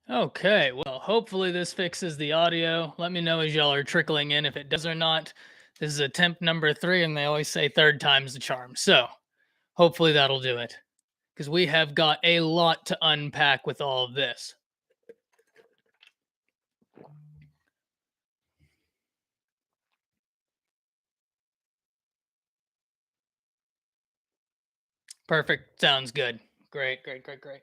Okay, well, hopefully this fixes the audio. Let me know as y'all are trickling in if it does or not. This is attempt number 3, and they always say third time's the charm. So hopefully that'll do it because we have got a lot to unpack with all of this. Perfect. Sounds good. Great, great, great, great.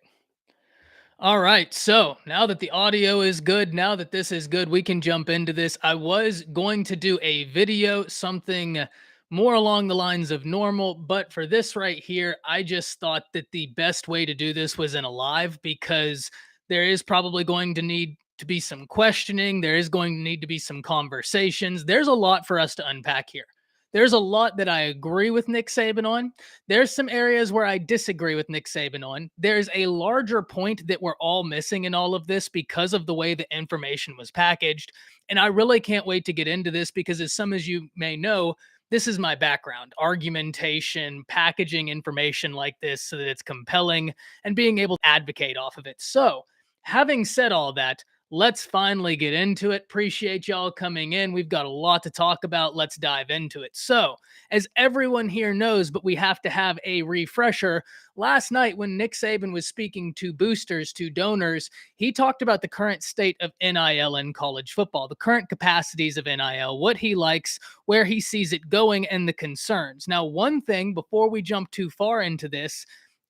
All right. So now that the audio is good, now that this is good, we can jump into this. I was going to do a video, something more along the lines of normal, but for this right here, I just thought that the best way to do this was in a live because there is probably going to need to be some questioning. There is going to need to be some conversations. There's a lot for us to unpack here. There's a lot that I agree with Nick Saban on. There's some areas where I disagree with Nick Saban on. There's a larger point that we're all missing in all of this because of the way the information was packaged. And I really can't wait to get into this because, as some as you may know, this is my background argumentation, packaging information like this so that it's compelling and being able to advocate off of it. So, having said all that, let's finally get into it. Appreciate y'all coming in. We've got a lot to talk about. Let's dive into it. So, as everyone here knows, but we have to have a refresher. Last night, when Nick Saban was speaking to boosters, to donors, he talked about the current state of NIL in college football, the current capacities of NIL, what he likes, where he sees it going, and the concerns. Now, one thing before we jump too far into this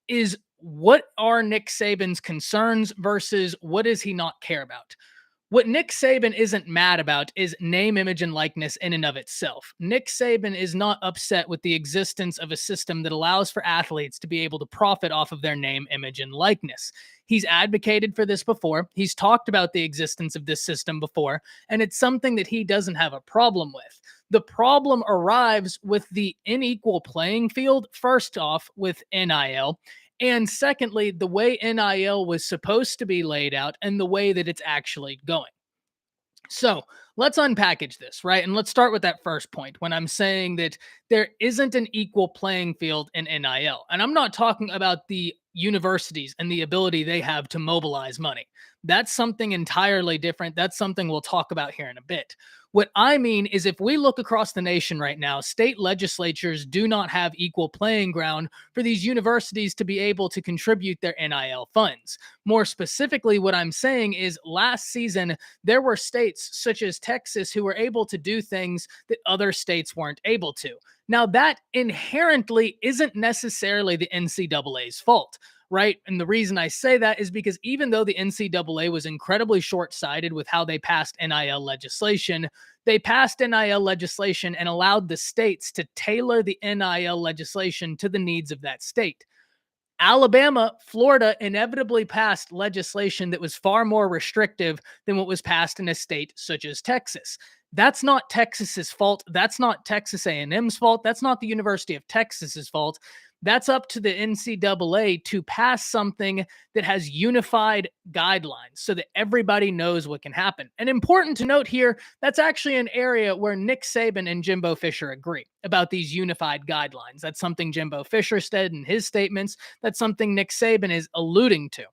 is what are Nick Saban's concerns versus what does he not care about? What Nick Saban isn't mad about is name, image, and likeness in and of itself. Nick Saban is not upset with the existence of a system that allows for athletes to be able to profit off of their name, image, and likeness. He's advocated for this before. He's talked about the existence of this system before, and it's something that he doesn't have a problem with. The problem arrives with the unequal playing field, first off, with NIL. And secondly, the way NIL was supposed to be laid out and the way that it's actually going. So let's unpackage this, right? And let's start with that first point when I'm saying that there isn't an equal playing field in NIL. And I'm not talking about the universities and the ability they have to mobilize money. That's something entirely different. That's something we'll talk about here in a bit. What I mean is, if we look across the nation right now, state legislatures do not have equal playing ground for these universities to be able to contribute their NIL funds. More specifically, what I'm saying is last season, there were states such as Texas who were able to do things that other states weren't able to. Now, that inherently isn't necessarily the NCAA's fault, right? And the reason I say that is because even though the NCAA was incredibly short sighted with how they passed NIL legislation, they passed NIL legislation and allowed the states to tailor the NIL legislation to the needs of that state. Alabama, Florida inevitably passed legislation that was far more restrictive than what was passed in a state such as Texas. That's not Texas's fault. That's not Texas A&M's fault. That's not the University of Texas's fault. That's up to the NCAA to pass something that has unified guidelines so that everybody knows what can happen. And important to note here, that's actually an area where Nick Saban and Jimbo Fisher agree about these unified guidelines. That's something Jimbo Fisher said in his statements. That's something Nick Saban is alluding to.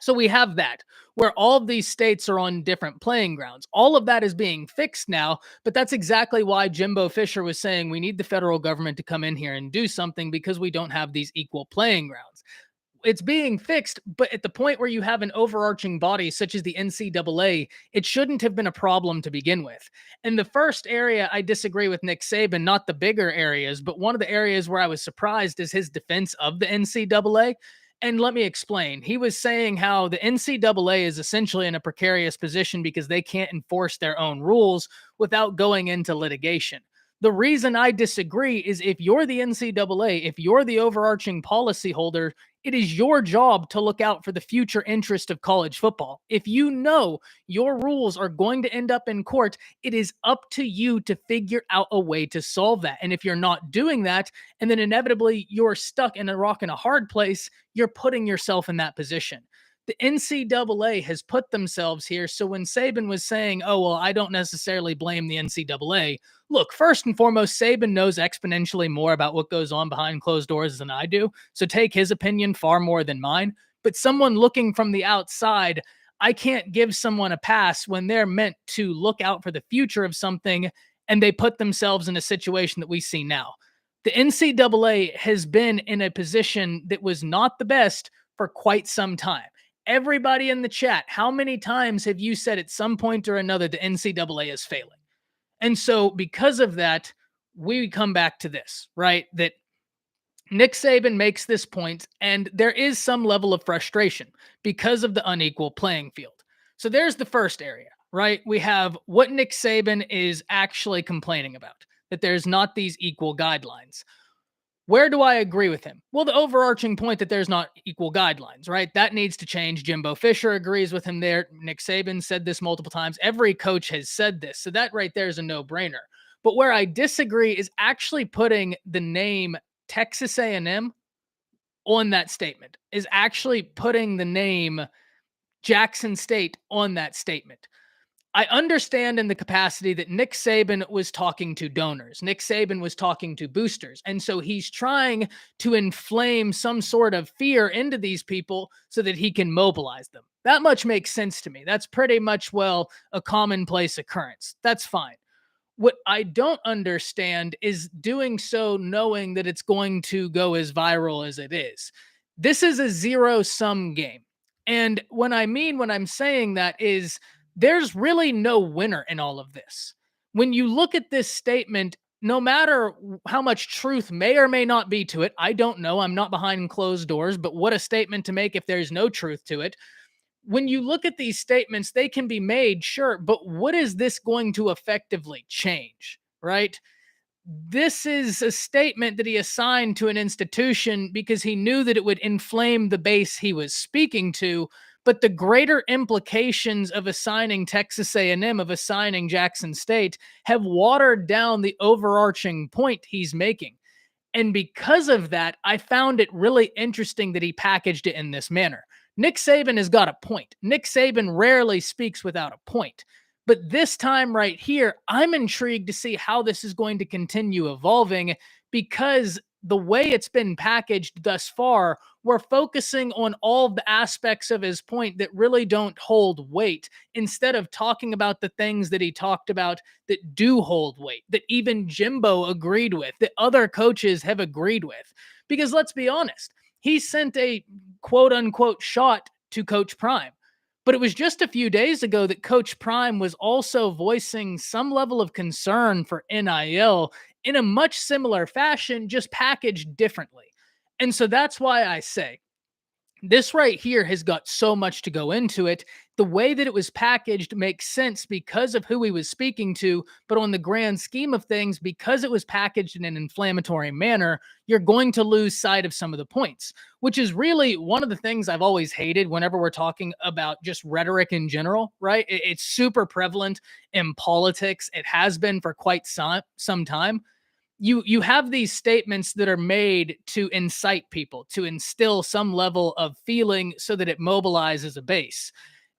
So we have that where all of these states are on different playing grounds. All of that is being fixed now, but that's exactly why Jimbo Fisher was saying we need the federal government to come in here and do something because we don't have these equal playing grounds. It's being fixed, but at the point where you have an overarching body such as the NCAA, it shouldn't have been a problem to begin with. And the first area I disagree with Nick Saban, not the bigger areas, but one of the areas where I was surprised is his defense of the NCAA. And let me explain. He was saying how the NCAA is essentially in a precarious position because they can't enforce their own rules without going into litigation. The reason I disagree is if you're the NCAA, if you're the overarching policy holder, it is your job to look out for the future interest of college football. If you know your rules are going to end up in court, it is up to you to figure out a way to solve that. And if you're not doing that, and then inevitably you're stuck in a rock and a hard place, you're putting yourself in that position. The NCAA has put themselves here. So when Saban was saying, oh, well, I don't necessarily blame the NCAA, look, first and foremost, Saban knows exponentially more about what goes on behind closed doors than I do. So take his opinion far more than mine. But someone looking from the outside, I can't give someone a pass when they're meant to look out for the future of something and they put themselves in a situation that we see now. The NCAA has been in a position that was not the best for quite some time. Everybody in the chat, how many times have you said at some point or another the NCAA is failing? And so, because of that, we come back to this, right? That Nick Saban makes this point, and there is some level of frustration because of the unequal playing field. So, there's the first area, right? We have what Nick Saban is actually complaining about, that there's not these equal guidelines. Where do I agree with him? Well, the overarching point that there's not equal guidelines, right? That needs to change. Jimbo Fisher agrees with him there. Nick Saban said this multiple times. Every coach has said this. So that right there is a no-brainer. But where I disagree is actually putting the name Texas A&M on that statement, is actually putting the name Jackson State on that statement. I understand in the capacity that Nick Saban was talking to donors. Nick Saban was talking to boosters. And so he's trying to inflame some sort of fear into these people so that he can mobilize them. That much makes sense to me. That's pretty much, well, a commonplace occurrence. That's fine. What I don't understand is doing so knowing that it's going to go as viral as it is. This is a zero sum game. And when I'm saying that is there's really no winner in all of this. When you look at this statement, no matter how much truth may or may not be to it, I don't know. I'm not behind closed doors, but what a statement to make if there's no truth to it. When you look at these statements, they can be made, sure, but what is this going to effectively change, right? This is a statement that he assigned to an institution because he knew that it would inflame the base he was speaking to, but the greater implications of assigning Texas A&M, of assigning Jackson State, have watered down the overarching point he's making. And because of that, I found it really interesting that he packaged it in this manner. Nick Saban has got a point. Nick Saban rarely speaks without a point. But this time right here, I'm intrigued to see how this is going to continue evolving because the way it's been packaged thus far, we're focusing on all the aspects of his point that really don't hold weight instead of talking about the things that he talked about that do hold weight, that even Jimbo agreed with, that other coaches have agreed with. Because let's be honest, he sent a quote unquote shot to Coach Prime. But it was just a few days ago that Coach Prime was also voicing some level of concern for NIL in a much similar fashion, just packaged differently. And so that's why I say this right here has got so much to go into it. The way that it was packaged makes sense because of who he was speaking to, but on the grand scheme of things, because it was packaged in an inflammatory manner, you're going to lose sight of some of the points, which is really one of the things I've always hated whenever we're talking about just rhetoric in general, right? It's super prevalent in politics. It has been for quite some time. You have these statements that are made to incite people, to instill some level of feeling so that it mobilizes a base.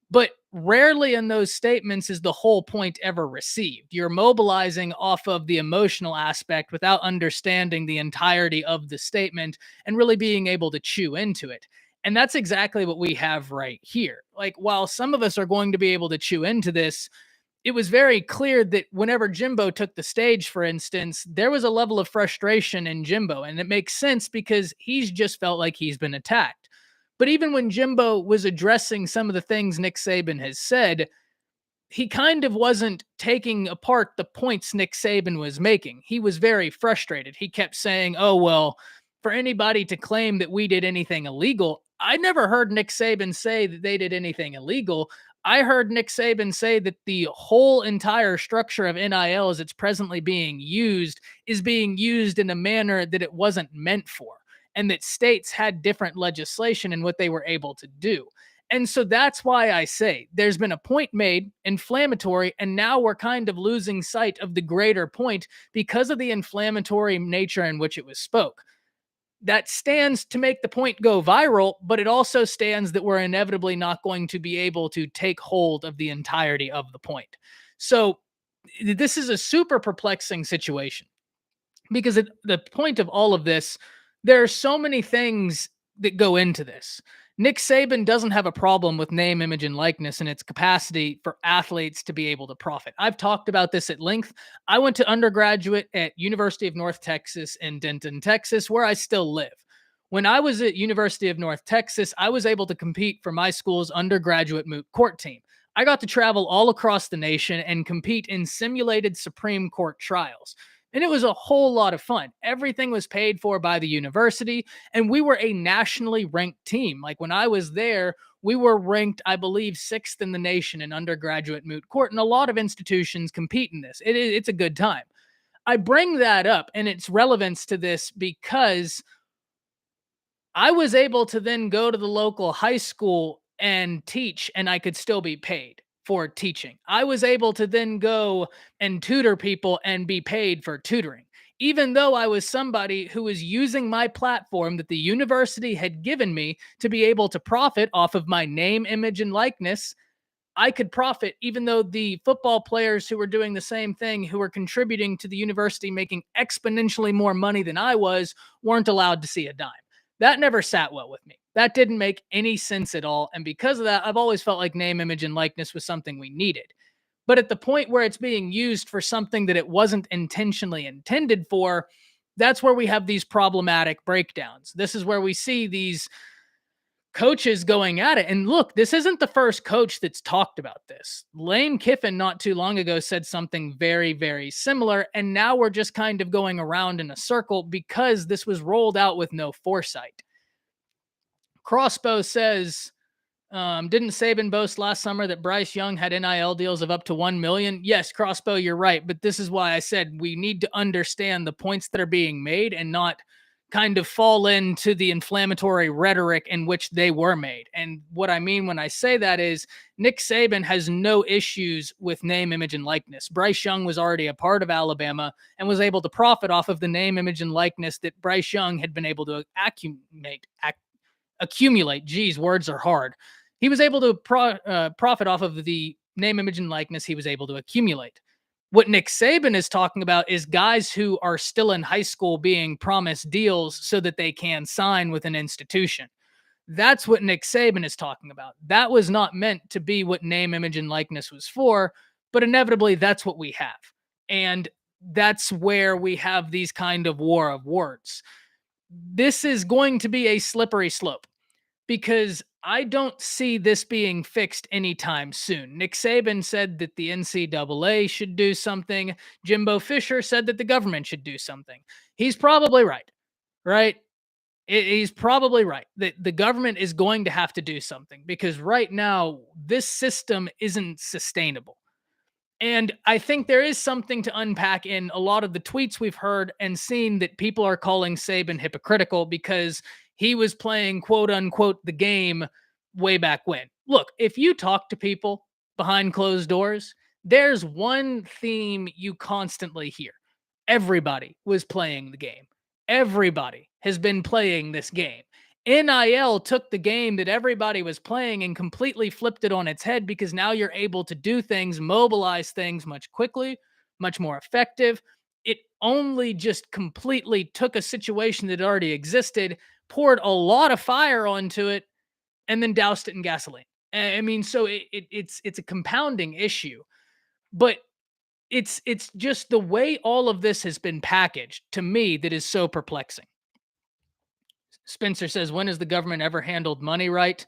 But rarely in those statements is the whole point ever received. You're mobilizing off of the emotional aspect without understanding the entirety of the statement and really being able to chew into it. And that's exactly what we have right here. Like, while some of us are going to be able to chew into this, it was very clear that whenever Jimbo took the stage, for instance, there was a level of frustration in Jimbo. And it makes sense because he's just felt like he's been attacked. But even when Jimbo was addressing some of the things Nick Saban has said, he kind of wasn't taking apart the points Nick Saban was making. He was very frustrated. He kept saying, oh, well, for anybody to claim that we did anything illegal, I never heard Nick Saban say that they did anything illegal. I heard Nick Saban say that the whole entire structure of NIL as it's presently being used is being used in a manner that it wasn't meant for, and that states had different legislation in what they were able to do. And so that's why I say there's been a point made, inflammatory, and now we're kind of losing sight of the greater point because of the inflammatory nature in which it was spoke. That stands to make the point go viral, but it also stands that we're inevitably not going to be able to take hold of the entirety of the point. So this is a super perplexing situation because the point of all of this, there are so many things that go into this. Nick Saban doesn't have a problem with name, image, and likeness and its capacity for athletes to be able to profit. I've talked about this at length. I went to undergraduate at University of North Texas in Denton, Texas, where I still live. When I was at University of North Texas, I was able to compete for my school's undergraduate moot court team. I got to travel all across the nation and compete in simulated Supreme Court trials. And it was a whole lot of fun. Everything was paid for by the university, and we were a nationally ranked team. Like when I was there, we were ranked, I believe, sixth in the nation in undergraduate moot court, and a lot of institutions compete in this. It's a good time. I bring that up and its relevance to this because I was able to then go to the local high school and teach, and I could still be paid for teaching. I was able to then go and tutor people and be paid for tutoring. Even though I was somebody who was using my platform that the university had given me to be able to profit off of my name, image, and likeness, I could profit, even though the football players who were doing the same thing, who were contributing to the university making exponentially more money than I was, weren't allowed to see a dime. That never sat well with me. That didn't make any sense at all. And because of that, I've always felt like name, image, and likeness was something we needed. But at the point where it's being used for something that it wasn't intentionally intended for, that's where we have these problematic breakdowns. This is where we see these coaches going at it. And look, this isn't the first coach that's talked about this. Lane Kiffin, not too long ago, said something very, very similar. And now we're just kind of going around in a circle because this was rolled out with no foresight. Crossbow says, didn't Saban boast last summer that Bryce Young had NIL deals of up to 1 million? Yes, Crossbow, you're right. But this is why I said we need to understand the points that are being made and not kind of fall into the inflammatory rhetoric in which they were made. And what I mean when I say that is Nick Saban has no issues with name, image, and likeness. Bryce Young was already a part of Alabama and was able to profit off of the name, image, and likeness that Bryce Young had been able to accumulate. Geez, words are hard. He was able to profit off of the name, image, and likeness he was able to accumulate. What Nick Saban is talking about is guys who are still in high school being promised deals so that they can sign with an institution. That's what Nick Saban is talking about. That was not meant to be what name, image, and likeness was for, but inevitably that's what we have. And that's where we have these kind of war of words. This is going to be a slippery slope because I don't see this being fixed anytime soon. Nick Saban said that the NCAA should do something. Jimbo Fisher said that the government should do something. He's probably right, right? He's probably right that the government is going to have to do something because right now, this system isn't sustainable. And I think there is something to unpack in a lot of the tweets we've heard and seen that people are calling Saban hypocritical because he was playing quote unquote the game way back when. Look, if you talk to people behind closed doors, there's one theme you constantly hear. Everybody was playing the game. Everybody has been playing this game. NIL took the game that everybody was playing and completely flipped it on its head because now you're able to do things, mobilize things much quickly, much more effective. It only just completely took a situation that already existed, poured a lot of fire onto it, and then doused it in gasoline. I mean, so it's a compounding issue, but it's just the way all of this has been packaged to me that is so perplexing. Spencer says, when has the government ever handled money right?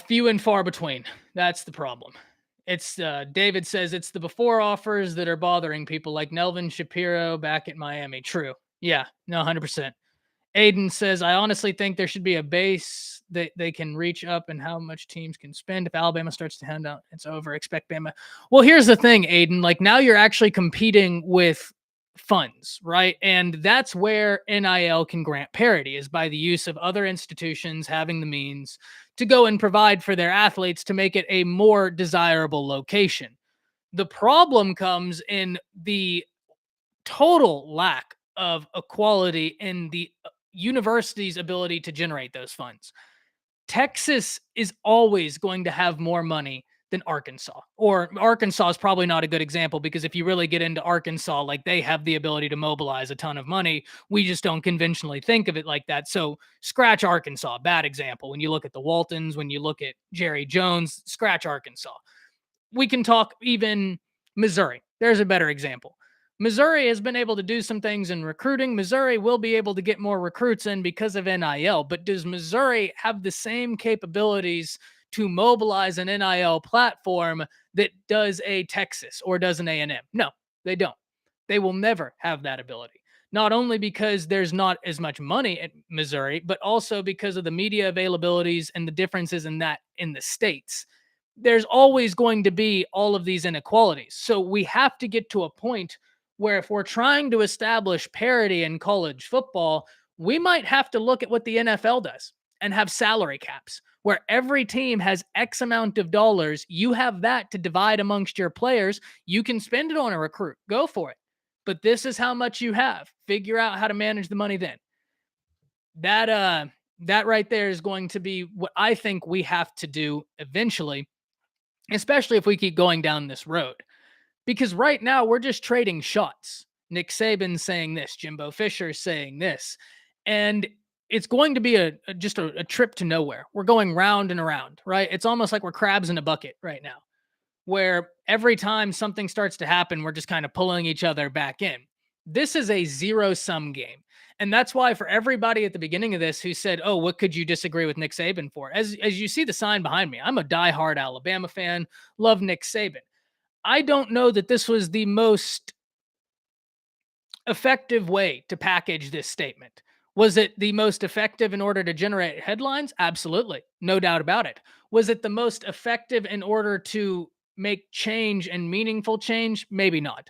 Few and far between. That's the problem. It's David says it's the before offers that are bothering people like Nelvin Shapiro back at Miami. True. Yeah, no, 100%. Aiden says, I honestly think there should be a base that they can reach up and how much teams can spend. If Alabama starts to hand out, it's over. Expect Bama. Well, here's the thing, Aiden. Like now you're actually competing with funds, right? And that's where NIL can grant parity is by the use of other institutions having the means to go and provide for their athletes to make it a more desirable location. The problem comes in the total lack of equality in the university's ability to generate those funds. Texas is always going to have more money than Arkansas. Or Arkansas is probably not a good example because if you really get into Arkansas, like they have the ability to mobilize a ton of money. We just don't conventionally think of it like that. So scratch Arkansas, bad example. When you look at the Waltons, when you look at Jerry Jones, scratch Arkansas. We can talk even Missouri. There's a better example. Missouri has been able to do some things in recruiting. Missouri will be able to get more recruits in because of NIL, but does Missouri have the same capabilities to mobilize an NIL platform that does a Texas or does an A&M? No, they don't. They will never have that ability. Not only because there's not as much money at Missouri, but also because of the media availabilities and the differences in that in the states. There's always going to be all of these inequalities. So we have to get to a point where if we're trying to establish parity in college football, we might have to look at what the NFL does and have salary caps where every team has X amount of dollars. You have that to divide amongst your players. You can spend it on a recruit. Go for it. But this is how much you have. Figure out how to manage the money then. That right there is going to be what I think we have to do eventually, especially if we keep going down this road. Because right now we're just trading shots. Nick Saban saying this, Jimbo Fisher saying this, and it's going to be a trip to nowhere. We're going round and around, right? It's almost like we're crabs in a bucket right now, where every time something starts to happen, we're just kind of pulling each other back in. This is a zero-sum game. And that's why for everybody at the beginning of this who said, oh, what could you disagree with Nick Saban for? As you see the sign behind me, I'm a diehard Alabama fan, love Nick Saban. I don't know that this was the most effective way to package this statement. Was it the most effective in order to generate headlines? Absolutely. No doubt about it. Was it the most effective in order to make change and meaningful change? Maybe not.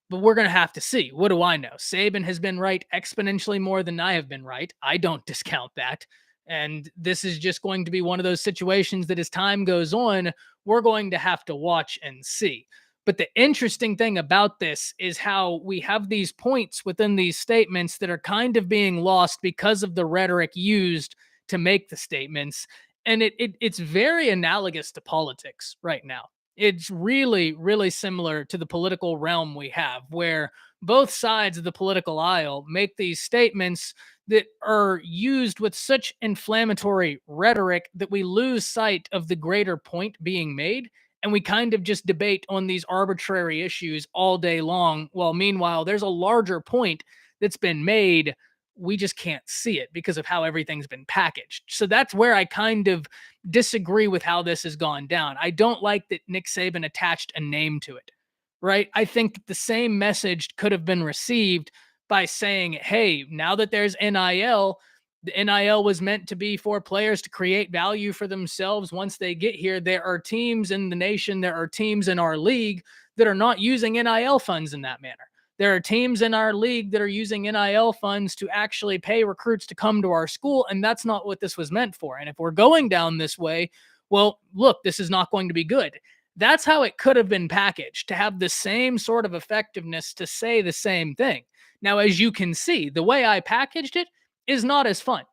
But we're going to have to see. What do I know? Saban has been right exponentially more than I have been right. I don't discount that. And this is just going to be one of those situations that as time goes on, we're going to have to watch and see. But the interesting thing about this is how we have these points within these statements that are kind of being lost because of the rhetoric used to make the statements. And it's very analogous to politics right now. It's really, really similar to the political realm we have, where both sides of the political aisle make these statements that are used with such inflammatory rhetoric that we lose sight of the greater point being made, and we kind of just debate on these arbitrary issues all day long. While meanwhile, there's a larger point that's been made. We just can't see it because of how everything's been packaged. So that's where I kind of disagree with how this has gone down. I don't like that Nick Saban attached a name to it, right? I think that the same message could have been received by saying, hey, now that there's NIL, the NIL was meant to be for players to create value for themselves once they get here. There are teams in the nation, there are teams in our league that are not using NIL funds in that manner. There are teams in our league that are using NIL funds to actually pay recruits to come to our school, and that's not what this was meant for. And if we're going down this way, well, look, this is not going to be good. That's how it could have been packaged to have the same sort of effectiveness to say the same thing. Now, as you can see, the way I packaged it is not as fun.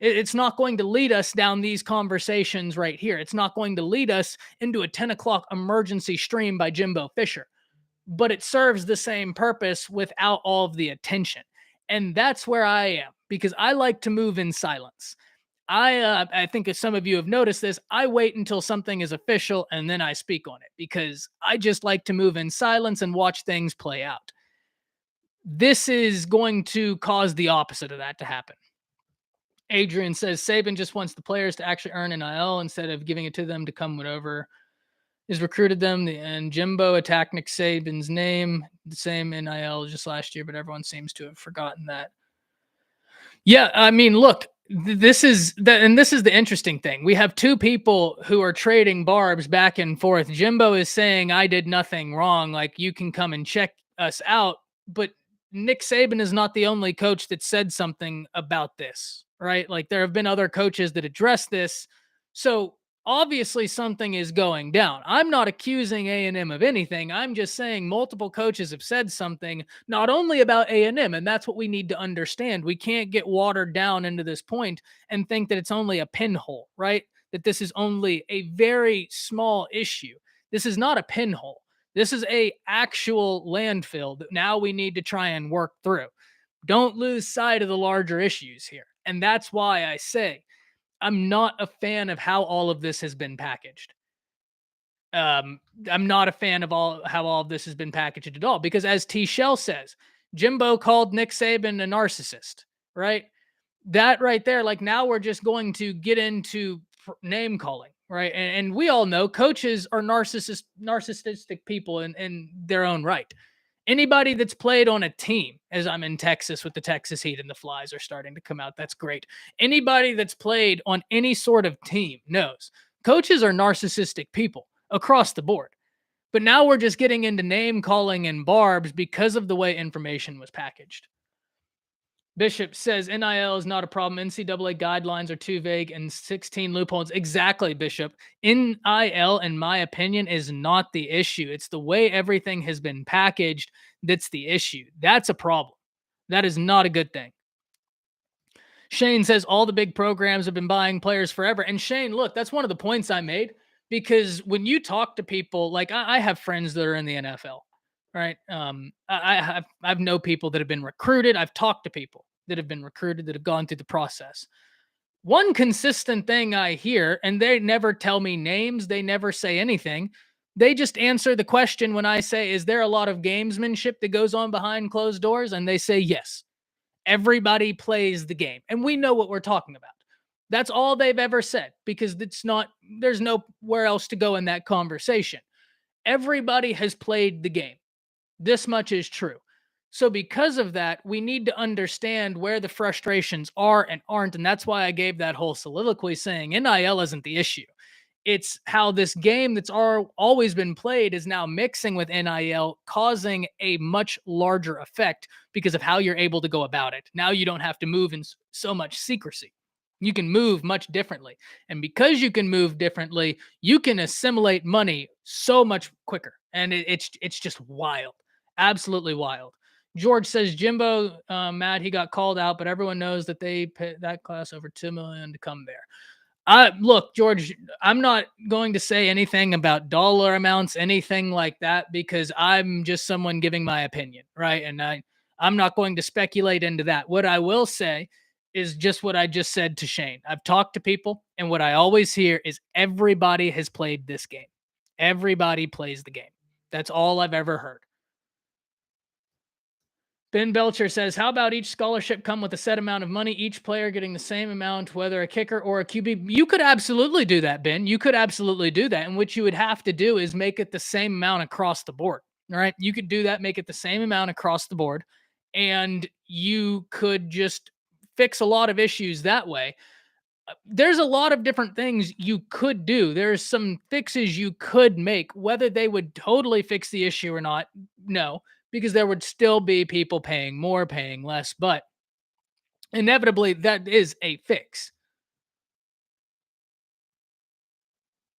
It's not going to lead us down these conversations right here. It's not going to lead us into a 10 o'clock emergency stream by Jimbo Fisher, but it serves the same purpose without all of the attention. And that's where I am, because I like to move in silence. I think as some of you have noticed this, I wait until something is official and then I speak on it because I just like to move in silence and watch things play out. This is going to cause the opposite of that to happen. Adrian says Saban just wants the players to actually earn NIL instead of giving it to them to come whatever is recruited them. And Jimbo attacked Nick Saban's name, the same NIL just last year, but everyone seems to have forgotten that. Yeah, I mean, look, this is the interesting thing. We have two people who are trading barbs back and forth. Jimbo is saying I did nothing wrong, like you can come and check us out, but Nick Saban is not the only coach that said something about this, right? Like there have been other coaches that address this. So obviously something is going down. I'm not accusing A&M of anything. I'm just saying multiple coaches have said something not only about A&M, and that's what we need to understand. We can't get watered down into this point and think that it's only a pinhole, right? That this is only a very small issue. This is not a pinhole. This is a actual landfill that now we need to try and work through. Don't lose sight of the larger issues here. And that's why I say I'm not a fan of how all of this has been packaged. Um, I'm not a fan of how all of this has been packaged at all because, as T. Shell says, Jimbo called Nick Saban a narcissist, right? That right there, like now we're just going to get into name calling, right? And we all know coaches are narcissistic people in their own right. Anybody that's played on a team, as I'm in Texas with the Texas Heat and the Flies are starting to come out, that's great. Anybody that's played on any sort of team knows coaches are narcissistic people across the board. But now we're just getting into name calling and barbs because of the way information was packaged. Bishop says NIL is not a problem. NCAA guidelines are too vague and 16 loopholes. Exactly, Bishop. NIL, in my opinion, is not the issue. It's the way everything has been packaged that's the issue. That's a problem. That is not a good thing. Shane says all the big programs have been buying players forever. And Shane, look, that's one of the points I made because when you talk to people, like I have friends that are in the NFL, right? I've know people that have been recruited. I've talked to people that have been recruited that have gone through the process. One consistent thing I hear, and they never tell me names, they never say anything. They just answer the question when I say, "Is there a lot of gamesmanship that goes on behind closed doors?" And they say yes. Everybody plays the game. And we know what we're talking about. That's all they've ever said because there's nowhere else to go in that conversation. Everybody has played the game. This much is true. So, because of that, we need to understand where the frustrations are and aren't. And that's why I gave that whole soliloquy saying NIL isn't the issue. It's how this game that's always been played is now mixing with NIL, causing a much larger effect because of how you're able to go about it. Now you don't have to move in so much secrecy. You can move much differently. And because you can move differently, you can assimilate money so much quicker. And it's just wild. Absolutely wild. George says Jimbo, mad he got called out, but everyone knows that they paid that class over $2 million to come there. Look, George, I'm not going to say anything about dollar amounts, anything like that, because I'm just someone giving my opinion, right? And I'm not going to speculate into that. What I will say is just what I just said to Shane. I've talked to people, and what I always hear is everybody has played this game. Everybody plays the game. That's all I've ever heard. Ben Belcher says, how about each scholarship come with a set amount of money, each player getting the same amount, whether a kicker or a QB? You could absolutely do that, Ben. You could absolutely do that. And what you would have to do is make it the same amount across the board. All right. You could do that, make it the same amount across the board. And you could just fix a lot of issues that way. There's a lot of different things you could do. There's some fixes you could make. Whether they would totally fix the issue or not, no, because there would still be people paying more, paying less, but inevitably that is a fix.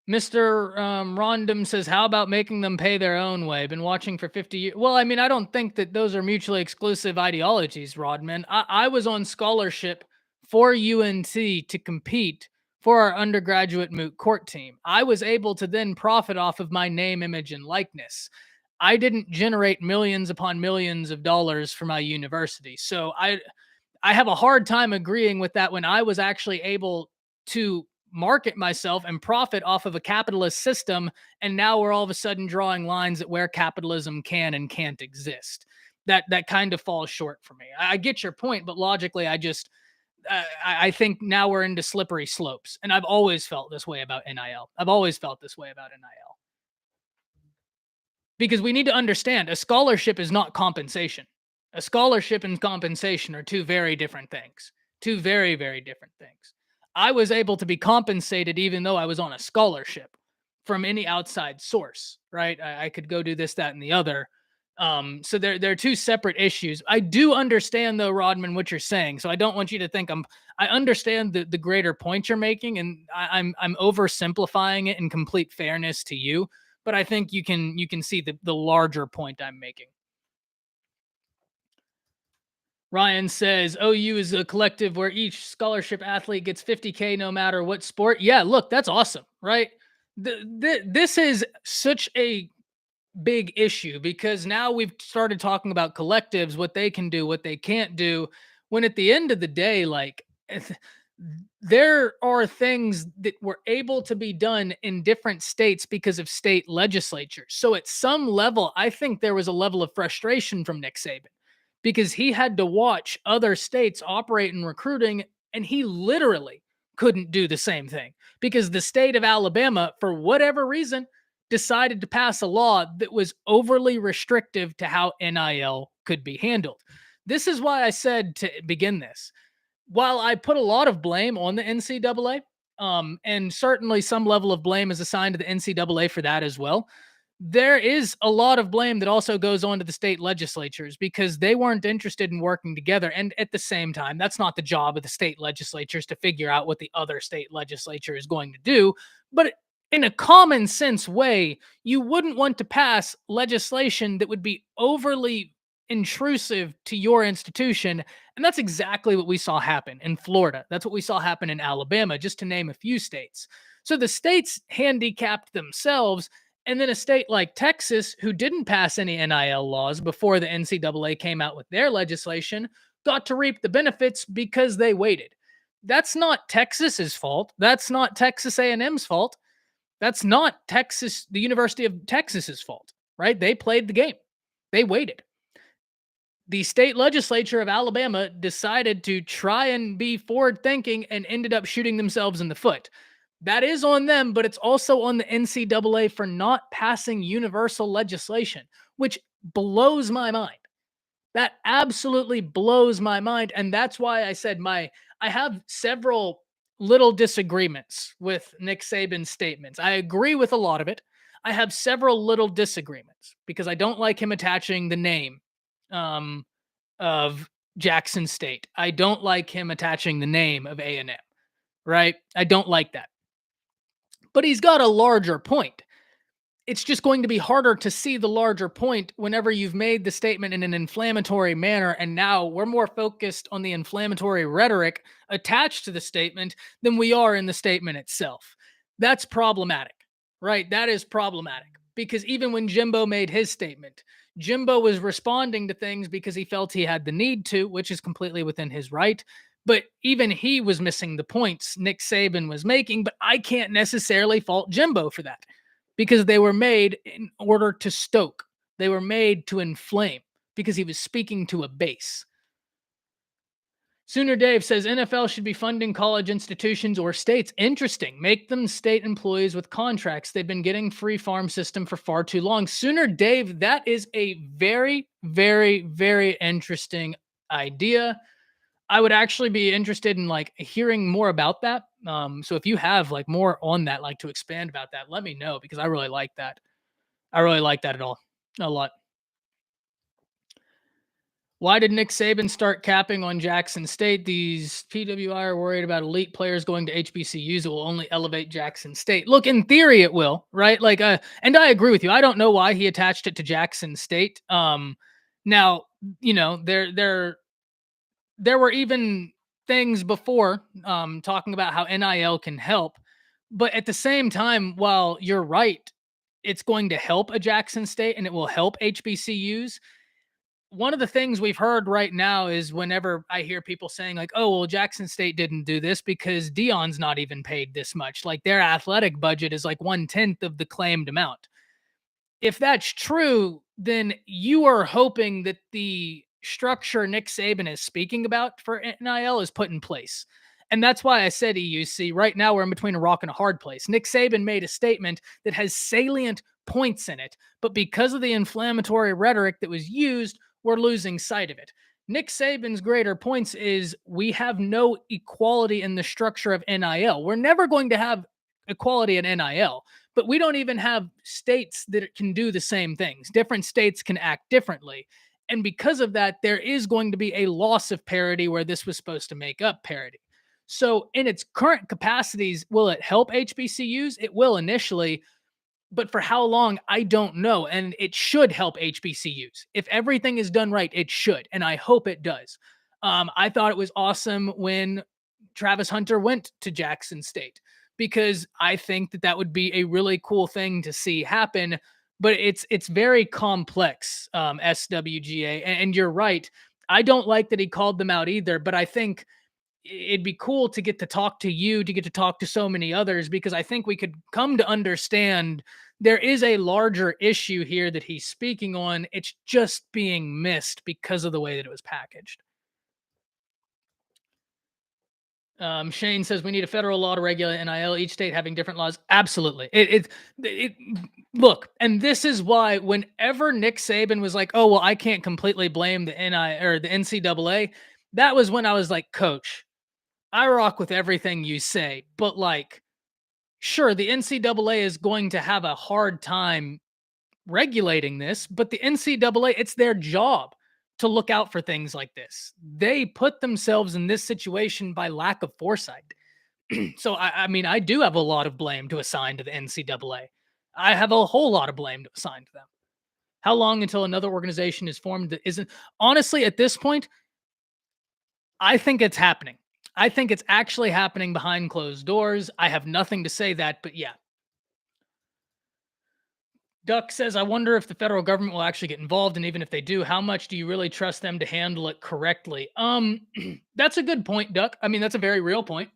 Mr. Rondom says, how about making them pay their own way? Been watching for 50 years. Well, I mean, I don't think that those are mutually exclusive ideologies, Rodman. I was on scholarship for UNC to compete for our undergraduate moot court team. I was able to then profit off of my name, image, and likeness. I didn't generate millions upon millions of dollars for my university. So I have a hard time agreeing with that when I was actually able to market myself and profit off of a capitalist system. And now we're all of a sudden drawing lines at where capitalism can and can't exist. That kind of falls short for me. I get your point, but logically, I think now we're into slippery slopes. And I've always felt this way about NIL. I've always felt this way about NIL. Because we need to understand a scholarship is not compensation. A scholarship and compensation are two very different things. Two very, very different things. I was able to be compensated even though I was on a scholarship from any outside source, right? I could go do this, that, and the other. So they're two separate issues. I do understand though, Rodman, what you're saying. So I don't want you to think I understand the greater point you're making, and I'm oversimplifying it in complete fairness to you. But I think you can see the larger point I'm making. Ryan says OU is a collective where each scholarship athlete gets $50K no matter what sport. Yeah, look, that's awesome, right? This is such a big issue because now we've started talking about collectives, what they can do, what they can't do. When at the end of the day, like there are things that were able to be done in different states because of state legislatures. So at some level, I think there was a level of frustration from Nick Saban because he had to watch other states operate in recruiting and he literally couldn't do the same thing because the state of Alabama, for whatever reason, decided to pass a law that was overly restrictive to how NIL could be handled. This is why I said to begin this, while I put a lot of blame on the NCAA, and certainly some level of blame is assigned to the NCAA for that as well, there is a lot of blame that also goes on to the state legislatures because they weren't interested in working together. And at the same time, that's not the job of the state legislatures to figure out what the other state legislature is going to do. But in a common sense way, you wouldn't want to pass legislation that would be overly intrusive to your institution. And that's exactly what we saw happen in Florida. That's what we saw happen in Alabama, just to name a few states. So the states handicapped themselves. And then a state like Texas, who didn't pass any NIL laws before the NCAA came out with their legislation, got to reap the benefits because they waited. That's not Texas's fault. That's not Texas A&M's fault. That's not the University of Texas's fault, right? They played the game. They waited. The state legislature of Alabama decided to try and be forward thinking and ended up shooting themselves in the foot. That is on them, but it's also on the NCAA for not passing universal legislation, which blows my mind. That absolutely blows my mind. And that's why I said I have several little disagreements with Nick Saban's statements. I agree with a lot of it. I have several little disagreements because I don't like him attaching the name um, of Jackson State. I don't like him attaching the name of A&M, right? I don't like that. But he's got a larger point. It's just going to be harder to see the larger point whenever you've made the statement in an inflammatory manner. And now we're more focused on the inflammatory rhetoric attached to the statement than we are in the statement itself. That's problematic, right? That is problematic because even when Jimbo made his statement, Jimbo was responding to things because he felt he had the need to, which is completely within his right. But even he was missing the points Nick Saban was making. But I can't necessarily fault Jimbo for that because they were made in order to stoke. They were made to inflame because he was speaking to a base. Sooner Dave says NFL should be funding college institutions or states. Interesting. Make them state employees with contracts. They've been getting free farm system for far too long. Sooner Dave, that is a very, very, very interesting idea. I would actually be interested in like hearing more about that. So if you have like more on that, like to expand about that, let me know because I really like that. I really like that at all. A lot. Why did Nick Saban start capping on Jackson State? These PWI are worried about elite players going to HBCUs. It will only elevate Jackson State. Look, in theory, it will, right? Like, and I agree with you. I don't know why he attached it to Jackson State. Now, you know, there were even things before talking about how NIL can help. But at the same time, while you're right, it's going to help a Jackson State and it will help HBCUs. One of the things we've heard right now is whenever I hear people saying like, oh, well, Jackson State didn't do this because Dion's not even paid this much. Like their athletic budget is like 1/10 of the claimed amount. If that's true, then you are hoping that the structure Nick Saban is speaking about for NIL is put in place. And that's why I said EUC. Right now, we're in between a rock and a hard place. Nick Saban made a statement that has salient points in it, but because of the inflammatory rhetoric that was used, we're losing sight of it. Nick Saban's greater points is we have no equality in the structure of NIL. We're never going to have equality in NIL, but we don't even have states that can do the same things. Different states can act differently. And because of that, there is going to be a loss of parity where this was supposed to make up parity. So, in its current capacities, will it help HBCUs? It will initially, but for how long, I don't know. And it should help HBCUs. If everything is done right, it should. And I hope it does. I thought it was awesome when Travis Hunter went to Jackson State because I think that that would be a really cool thing to see happen. But it's very complex, SWGA, and you're right. I don't like that he called them out either, but I think it'd be cool to get to talk to you, to get to talk to so many others, because I think we could come to understand there is a larger issue here that he's speaking on. It's just being missed because of the way that it was packaged. Shane says we need a federal law to regulate NIL. Each state having different laws. Absolutely. It look, and this is why whenever Nick Saban was like, "Oh well, I can't completely blame the NI or the NCAA," that was when I was like, "Coach, I rock with everything you say, but like, sure, the NCAA is going to have a hard time regulating this, but the NCAA, it's their job to look out for things like this. They put themselves in this situation by lack of foresight. So, I mean, I do have a lot of blame to assign to the NCAA. I have a whole lot of blame to assign to them. How long until another organization is formed that isn't? Honestly, at this point, I think it's happening. I think it's actually happening behind closed doors. I have nothing to say that, but yeah. Duck says, I wonder if the federal government will actually get involved, and even if they do, how much do you really trust them to handle it correctly? That's a good point, Duck. I mean, that's a very real point.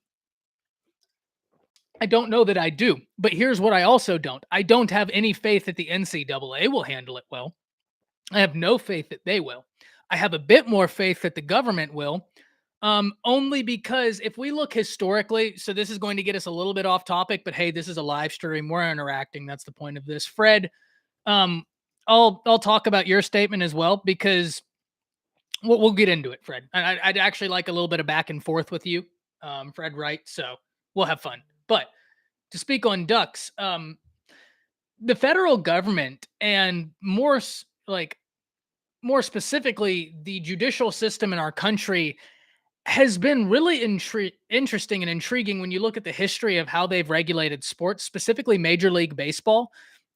I don't know that I do, but here's what I also don't. I don't have any faith that the NCAA will handle it well. I have no faith that they will. I have a bit more faith that the government will, only because if we look historically, so this is going to get us a little bit off topic, but hey, this is a live stream. We're interacting. That's the point of this. Fred, um, I'll talk about your statement as well because we'll get into it, Fred. I'd actually like a little bit of back and forth with you, Fred. Right? So we'll have fun. But to speak on ducks, the federal government and like more specifically the judicial system in our country has been really interesting and intriguing when you look at the history of how they've regulated sports, specifically Major League Baseball.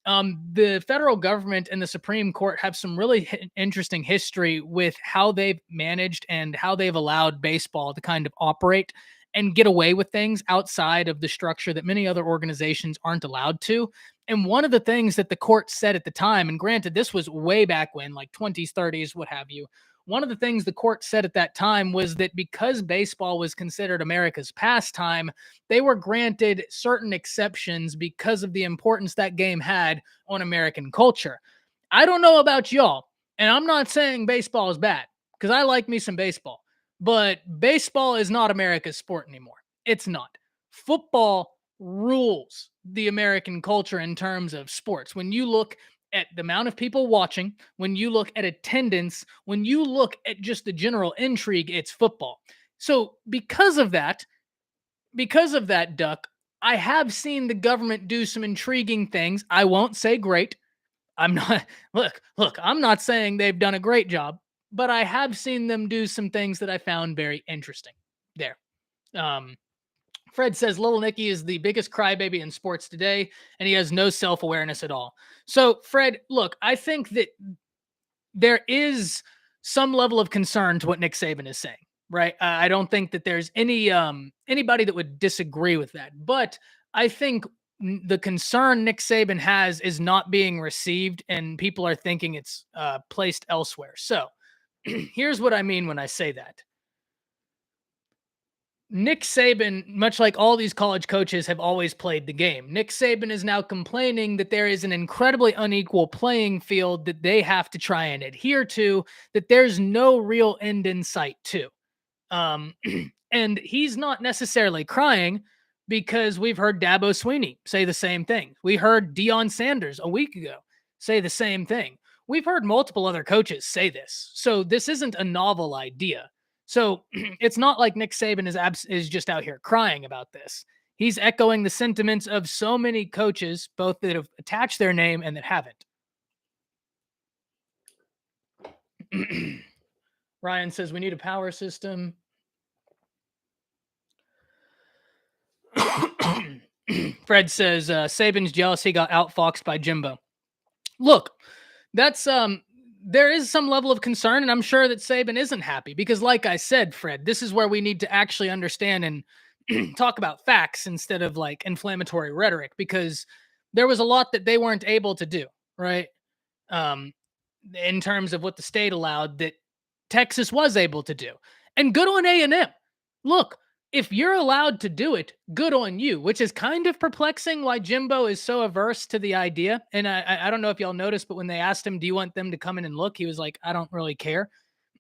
The federal government and the Supreme Court have some really interesting history with how they've managed and how they've allowed baseball to kind of operate and get away with things outside of the structure that many other organizations aren't allowed to. And one of the things that the court said at the time, and granted, this was way back when, like 20s, 30s, what have you. One of the things the court said at that time was that because baseball was considered America's pastime, they were granted certain exceptions because of the importance that game had on American culture. I don't know about y'all, and I'm not saying baseball is bad because I like me some baseball, but baseball is not America's sport anymore. It's not. Football rules the American culture in terms of sports. When you look at the amount of people watching, when you look at attendance, when you look at just the general intrigue, it's football. So because of that, Duck, I have seen the government do some intriguing things. I won't say great. I'm not look, I'm not saying they've done a great job, but I have seen them do some things that I found very interesting there. Um, Fred says Little Nicky is the biggest crybaby in sports today, and he has no self awareness at all. So, Fred, look, I think that there is some level of concern to what Nick Saban is saying, right? I don't think that there's anybody that would disagree with that, but I think the concern Nick Saban has is not being received, and people are thinking it's placed elsewhere. So, here's what I mean when I say that. Nick Saban, much like all these college coaches, have always played the game. Nick Saban is now complaining that there is an incredibly unequal playing field that they have to try and adhere to, that there's no real end in sight to. Um, and he's not necessarily crying because we've heard Dabo Sweeney say the same thing. We heard Deion Sanders a week ago say the same thing. We've heard multiple other coaches say this. So this isn't a novel idea. So it's not like Nick Saban is just out here crying about this. He's echoing the sentiments of so many coaches, both that have attached their name and that haven't. Ryan says we need a power system. Fred says Saban's jealous he got outfoxed by Jimbo. Look, that's there is some level of concern, and I'm sure that Saban isn't happy because, like I said, Fred, this is where we need to actually understand and talk about facts instead of like inflammatory rhetoric, because there was a lot that they weren't able to do, right? Um, in terms of what the state allowed that Texas was able to do. And good on A&M. Look, if you're allowed to do it, good on you, which is kind of perplexing why Jimbo is so averse to the idea. And I don't know if y'all noticed, but when they asked him, do you want them to come in and look? He was like, I don't really care.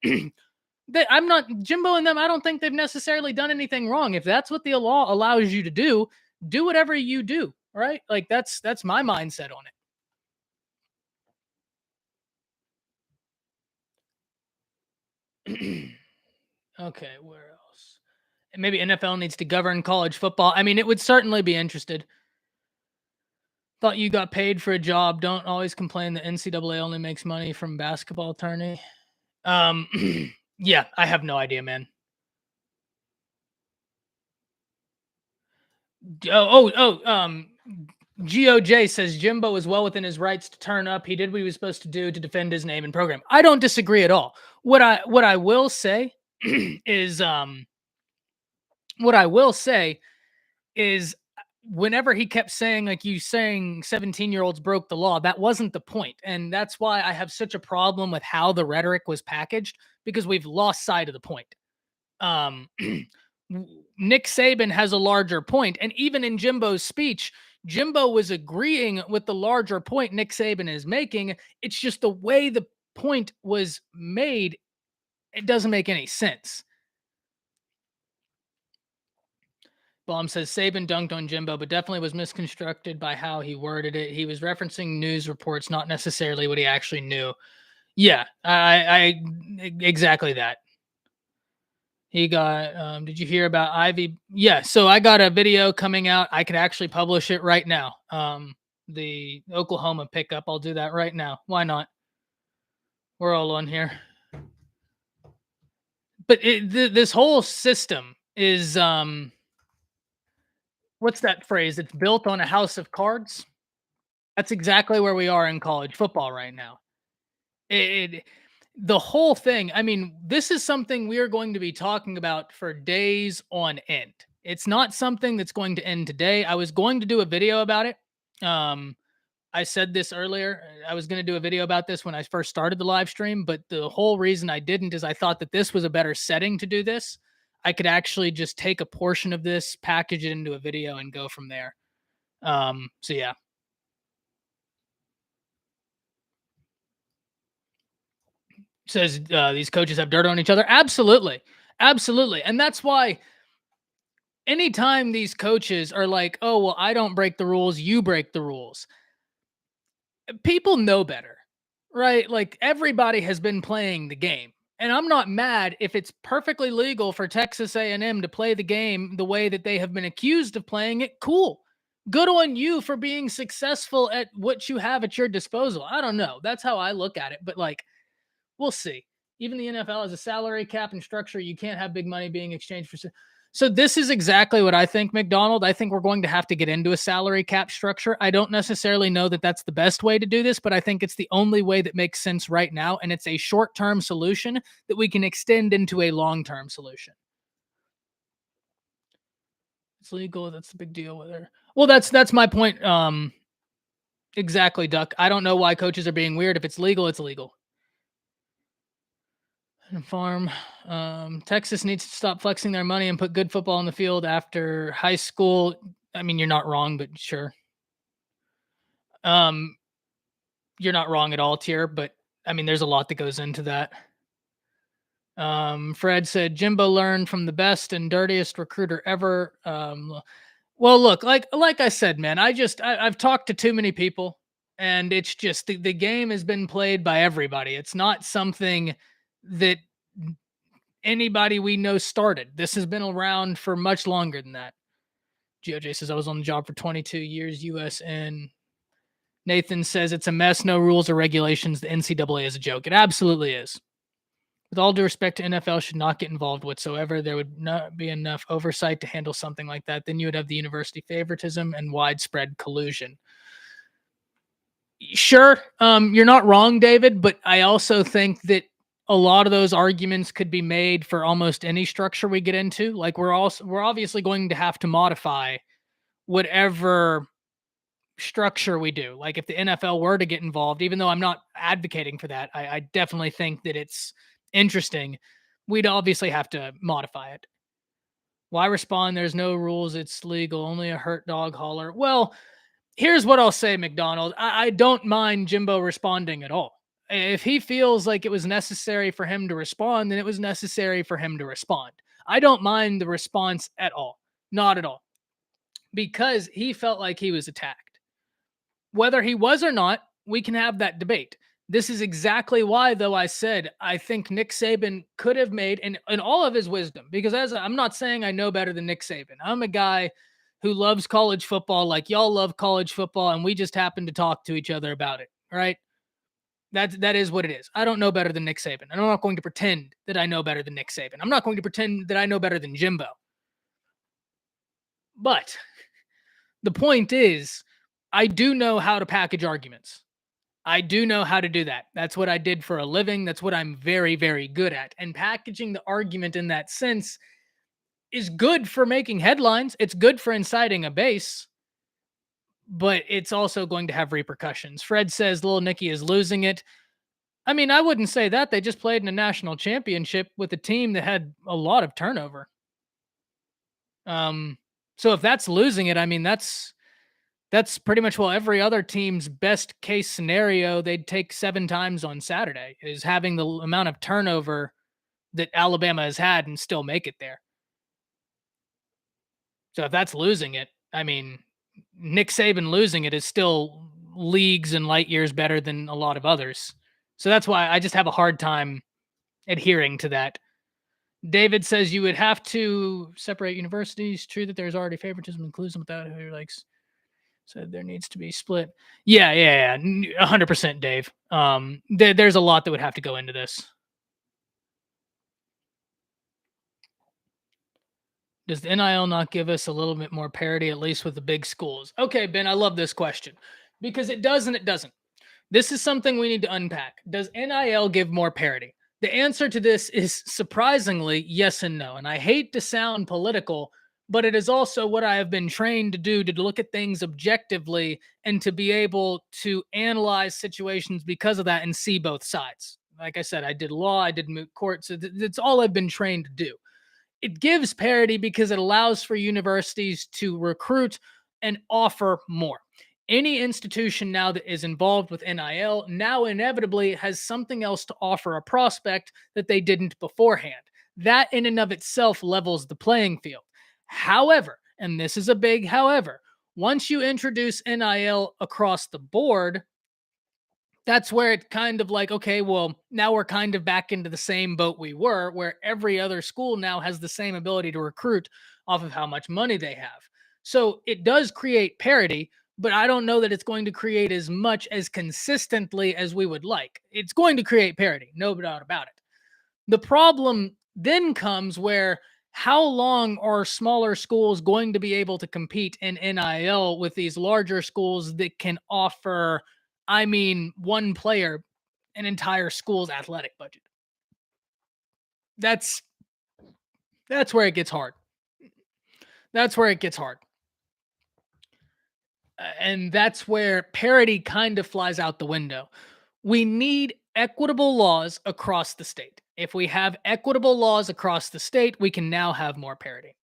I'm not Jimbo and them. I don't think they've necessarily done anything wrong. If that's what the law allows you to do whatever you do. Right? Like that's my mindset on it. Okay, where else? And maybe NFL needs to govern college football. I mean, it would certainly be interested. Thought you got paid for a job. Don't always complain that NCAA only makes money from basketball tourney. Um, yeah, I have no idea, man. GOJ says Jimbo is well within his rights to turn up. He did what he was supposed to do to defend his name and program. I don't disagree at all. What I will say is what I will say is whenever he kept saying, like, you saying 17-year-olds broke the law, that wasn't the point. And that's why I have such a problem with how the rhetoric was packaged, because we've lost sight of the point. Um, Nick Saban has a larger point, and even in Jimbo's speech, Jimbo was agreeing with the larger point Nick Saban is making. It's just the way the point was made, it doesn't make any sense. Baum says Saban dunked on Jimbo, but definitely was misconstructed by how he worded it. He was referencing news reports, not necessarily what he actually knew. Yeah, I exactly that. He got, did you hear about Ivy? Yeah, so I got a video coming out. I could actually publish it right now. The Oklahoma pickup. I'll do that right now. Why not? We're all on here. But this whole system is, what's that phrase? It's built on a house of cards. That's exactly where we are in college football right now. It the whole thing, I mean, this is something we are going to be talking about for days on end. It's not something that's going to end today. I was going to do a video about it. Um, I said this earlier. I was going to do a video about this when I first started the live stream, but the whole reason I didn't is I thought that this was a better setting to do this. I could actually just take a portion of this, package it into a video, and go from there. So yeah. Says these coaches have dirt on each other. Absolutely. Absolutely. And that's why anytime these coaches are like, oh, well, I don't break the rules, you break the rules, people know better, right? Like everybody has been playing the game. And I'm not mad if it's perfectly legal for Texas A&M to play the game the way that they have been accused of playing it. Cool. Good on you for being successful at what you have at your disposal. I don't know. That's how I look at it. But like, we'll see. Even the NFL has a salary cap and structure. You can't have big money being exchanged for. So this is exactly what I think, McDonald. I think we're going to have to get into a salary cap structure. I don't necessarily know that that's the best way to do this, but I think it's the only way that makes sense right now. And it's a short-term solution that we can extend into a long-term solution. It's legal. That's the big deal with her. Well, that's my point. Exactly, Duck. I don't know why coaches are being weird. If it's legal, it's legal. Farm. Texas needs to stop flexing their money and put good football on the field after high school. I mean, you're not wrong, but sure. Um, you're not wrong at all, Tier, but I mean, there's a lot that goes into that. Fred said Jimbo learned from the best and dirtiest recruiter ever. Well, look, like I said, man, I've talked to too many people, and it's just the game has been played by everybody. It's not something that anybody we know started. This has been around for much longer than that. GOJ says I was on the job for 22 years, USN. Nathan says it's a mess, no rules or regulations. The NCAA is a joke. It absolutely is. With all due respect to NFL, should not get involved whatsoever. There would not be enough oversight to handle something like that. Then you would have the university favoritism and widespread collusion. Sure, you're not wrong, David, but I also think that a lot of those arguments could be made for almost any structure we get into. Like we're obviously going to have to modify whatever structure we do. Like if the NFL were to get involved, even though I'm not advocating for that, I definitely think that it's interesting. We'd obviously have to modify it. Why respond? There's no rules. It's legal. Only a hurt dog holler. Well, here's what I'll say, McDonald. I don't mind Jimbo responding at all. If he feels like it was necessary for him to respond, then it was necessary for him to respond. I don't mind the response at all. Not at all. Because he felt like he was attacked. Whether he was or not, we can have that debate. This is exactly why, though, I said I think Nick Saban could have made, in all of his wisdom, because I'm not saying I know better than Nick Saban. I'm a guy who loves college football like y'all love college football, and we just happen to talk to each other about it, right? That is what it is. I don't know better than Nick Saban. I'm not going to pretend that I know better than Nick Saban. I'm not going to pretend that I know better than Jimbo. But the point is, I do know how to package arguments. I do know how to do that. That's what I did for a living. That's what I'm very, very good at. And packaging the argument in that sense is good for making headlines. It's good for inciting a base, but it's also going to have repercussions. Fred says Little Nicky is losing it. I mean, I wouldn't say that. They just played in a national championship with a team that had a lot of turnover. So if that's losing it, I mean, that's pretty much, well, every other team's best case scenario they'd take 7 times on Saturday is having the amount of turnover that Alabama has had and still make it there. So if that's losing it, I mean, Nick Saban losing it is still leagues and light years better than a lot of others. So that's why I just have a hard time adhering to that. David says you would have to separate universities. True that there's already favoritism inclusion without who likes. Said there needs to be split. Yeah. 100%, Dave. There's a lot that would have to go into this. Does the NIL not give us a little bit more parity, at least with the big schools? Okay, Ben, I love this question because it does and it doesn't. This is something we need to unpack. Does NIL give more parity? The answer to this is surprisingly yes and no. And I hate to sound political, but it is also what I have been trained to do, to look at things objectively and to be able to analyze situations because of that and see both sides. Like I said, I did law, I did moot court. So it's all I've been trained to do. It gives parity because it allows for universities to recruit and offer more. Any institution now that is involved with NIL now inevitably has something else to offer a prospect that they didn't beforehand. That in and of itself levels the playing field. However, and this is a big however, once you introduce NIL across the board, that's where it kind of like, okay, well, now we're kind of back into the same boat we were, where every other school now has the same ability to recruit off of how much money they have. So it does create parity, but I don't know that it's going to create as much as consistently as we would like. It's going to create parity, no doubt about it. The problem then comes where how long are smaller schools going to be able to compete in NIL with these larger schools that can offer, I mean, one player, an entire school's athletic budget? That's where it gets hard. That's where it gets hard. And that's where parity kind of flies out the window. We need equitable laws across the state. If we have equitable laws across the state, we can now have more parity.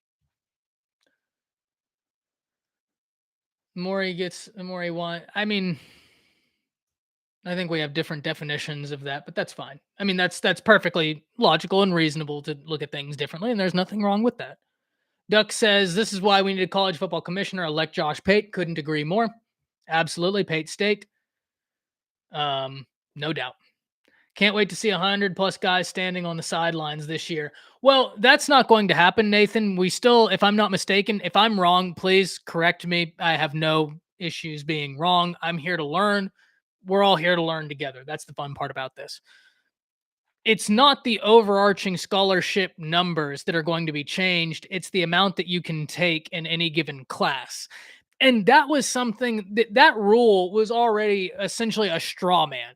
The more he gets, the more he wants. I mean, I think we have different definitions of that, but that's fine. I mean, that's perfectly logical and reasonable to look at things differently, and there's nothing wrong with that. Duck says this is why we need a college football commissioner. Elect Josh Pate. Couldn't agree more. Absolutely, Pate State. No doubt. Can't wait to see 100 plus guys standing on the sidelines this year. Well, that's not going to happen, Nathan. We still, if I'm not mistaken, if I'm wrong, please correct me. I have no issues being wrong. I'm here to learn. We're all here to learn together. That's the fun part about this. It's not the overarching scholarship numbers that are going to be changed. It's the amount that you can take in any given class. And that was something that rule was already essentially a straw man.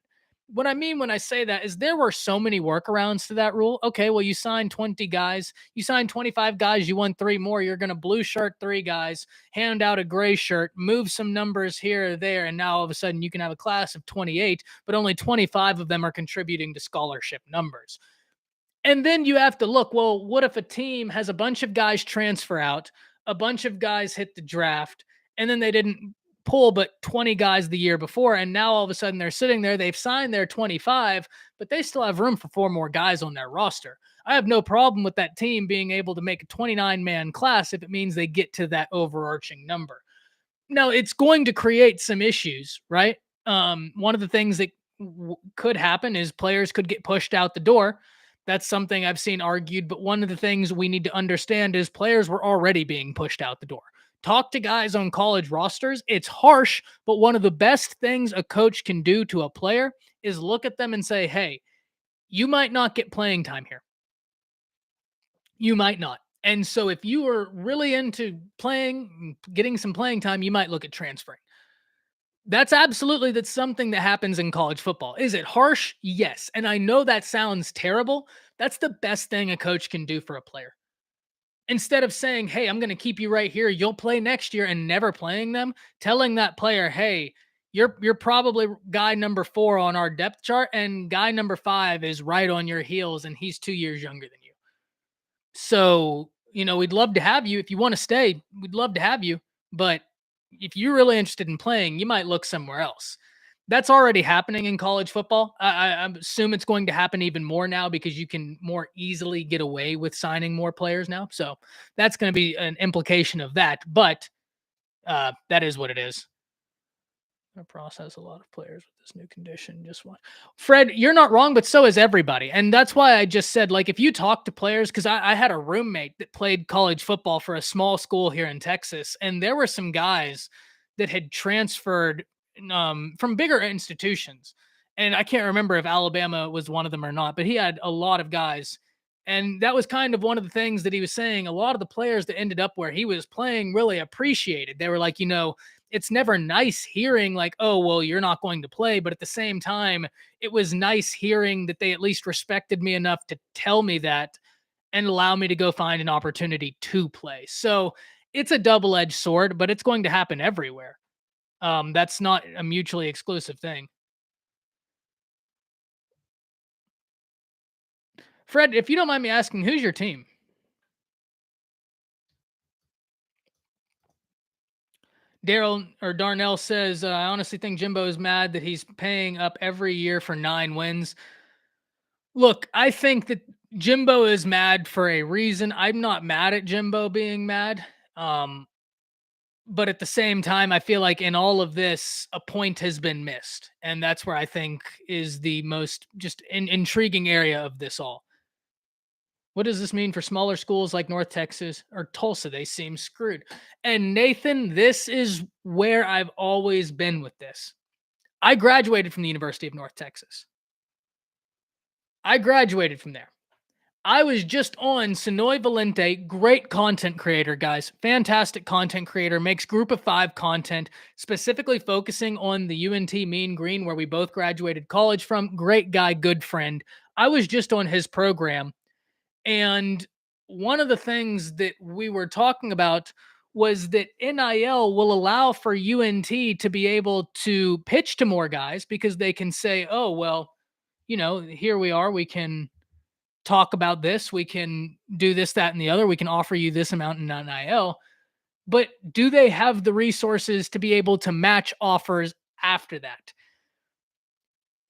What I mean when I say that is there were so many workarounds to that rule. Okay, well, you signed 20 guys, you signed 25 guys, you won three more. You're going to blue shirt three guys, hand out a gray shirt, move some numbers here or there. And now all of a sudden you can have a class of 28, but only 25 of them are contributing to scholarship numbers. And then you have to look, well, what if a team has a bunch of guys transfer out, a bunch of guys hit the draft, and then they didn't pull but 20 guys the year before, and now all of a sudden they're sitting there, they've signed their 25, but they still have room for four more guys on their roster. I have no problem with that team being able to make a 29-man class if it means they get to that overarching number. Now, it's going to create some issues, right? One of the things that could happen is players could get pushed out the door. That's something I've seen argued, but one of the things we need to understand is players were already being pushed out the door. Talk to guys on college rosters. It's harsh, but one of the best things a coach can do to a player is look at them and say, hey, you might not get playing time here. You might not. And so if you are really into playing, getting some playing time, you might look at transferring. That's something that happens in college football. Is it harsh? Yes. And I know that sounds terrible. That's the best thing a coach can do for a player. Instead of saying, "Hey, I'm going to keep you right here. You'll play next year," and never playing them, telling that player, "Hey, you're probably guy number 4 on our depth chart and guy number 5 is right on your heels and he's 2 years younger than you." So, we'd love to have you. If you want to stay, we'd love to have you. But if you're really interested in playing, you might look somewhere else. That's already happening in college football. I assume it's going to happen even more now because you can more easily get away with signing more players now. So that's going to be an implication of that. But that is what it is. Gonna process a lot of players with this new condition. Just one. Fred, you're not wrong, but so is everybody. And that's why I just said, like, if you talk to players, because I had a roommate that played college football for a small school here in Texas, and there were some guys that had transferred from bigger institutions. And I can't remember if Alabama was one of them or not, but he had a lot of guys. And that was kind of one of the things that he was saying. A lot of the players that ended up where he was playing really appreciated. They were like, it's never nice hearing like, oh, well, you're not going to play. But at the same time, it was nice hearing that they at least respected me enough to tell me that and allow me to go find an opportunity to play. So it's a double-edged sword, but it's going to happen everywhere. That's not a mutually exclusive thing. Fred, if you don't mind me asking, who's your team? Daryl or Darnell says, I honestly think Jimbo is mad that he's paying up every year for 9 wins. Look, I think that Jimbo is mad for a reason. I'm not mad at Jimbo being mad. But at the same time, I feel like in all of this, a point has been missed. And that's where I think is the most just intriguing area of this all. What does this mean for smaller schools like North Texas or Tulsa? They seem screwed. And Nathan, this is where I've always been with this. I graduated from the University of North Texas. I graduated from there. I was just on Sonoy Valente, great content creator, guys. Fantastic content creator, makes group of 5 content, specifically focusing on the UNT Mean Green, where we both graduated college from. Great guy, good friend. I was just on his program. And one of the things that we were talking about was that NIL will allow for UNT to be able to pitch to more guys because they can say, oh, well, here we are. We can talk about this. We can do this, that, and the other. We can offer you this amount in NIL. But do they have the resources to be able to match offers after that?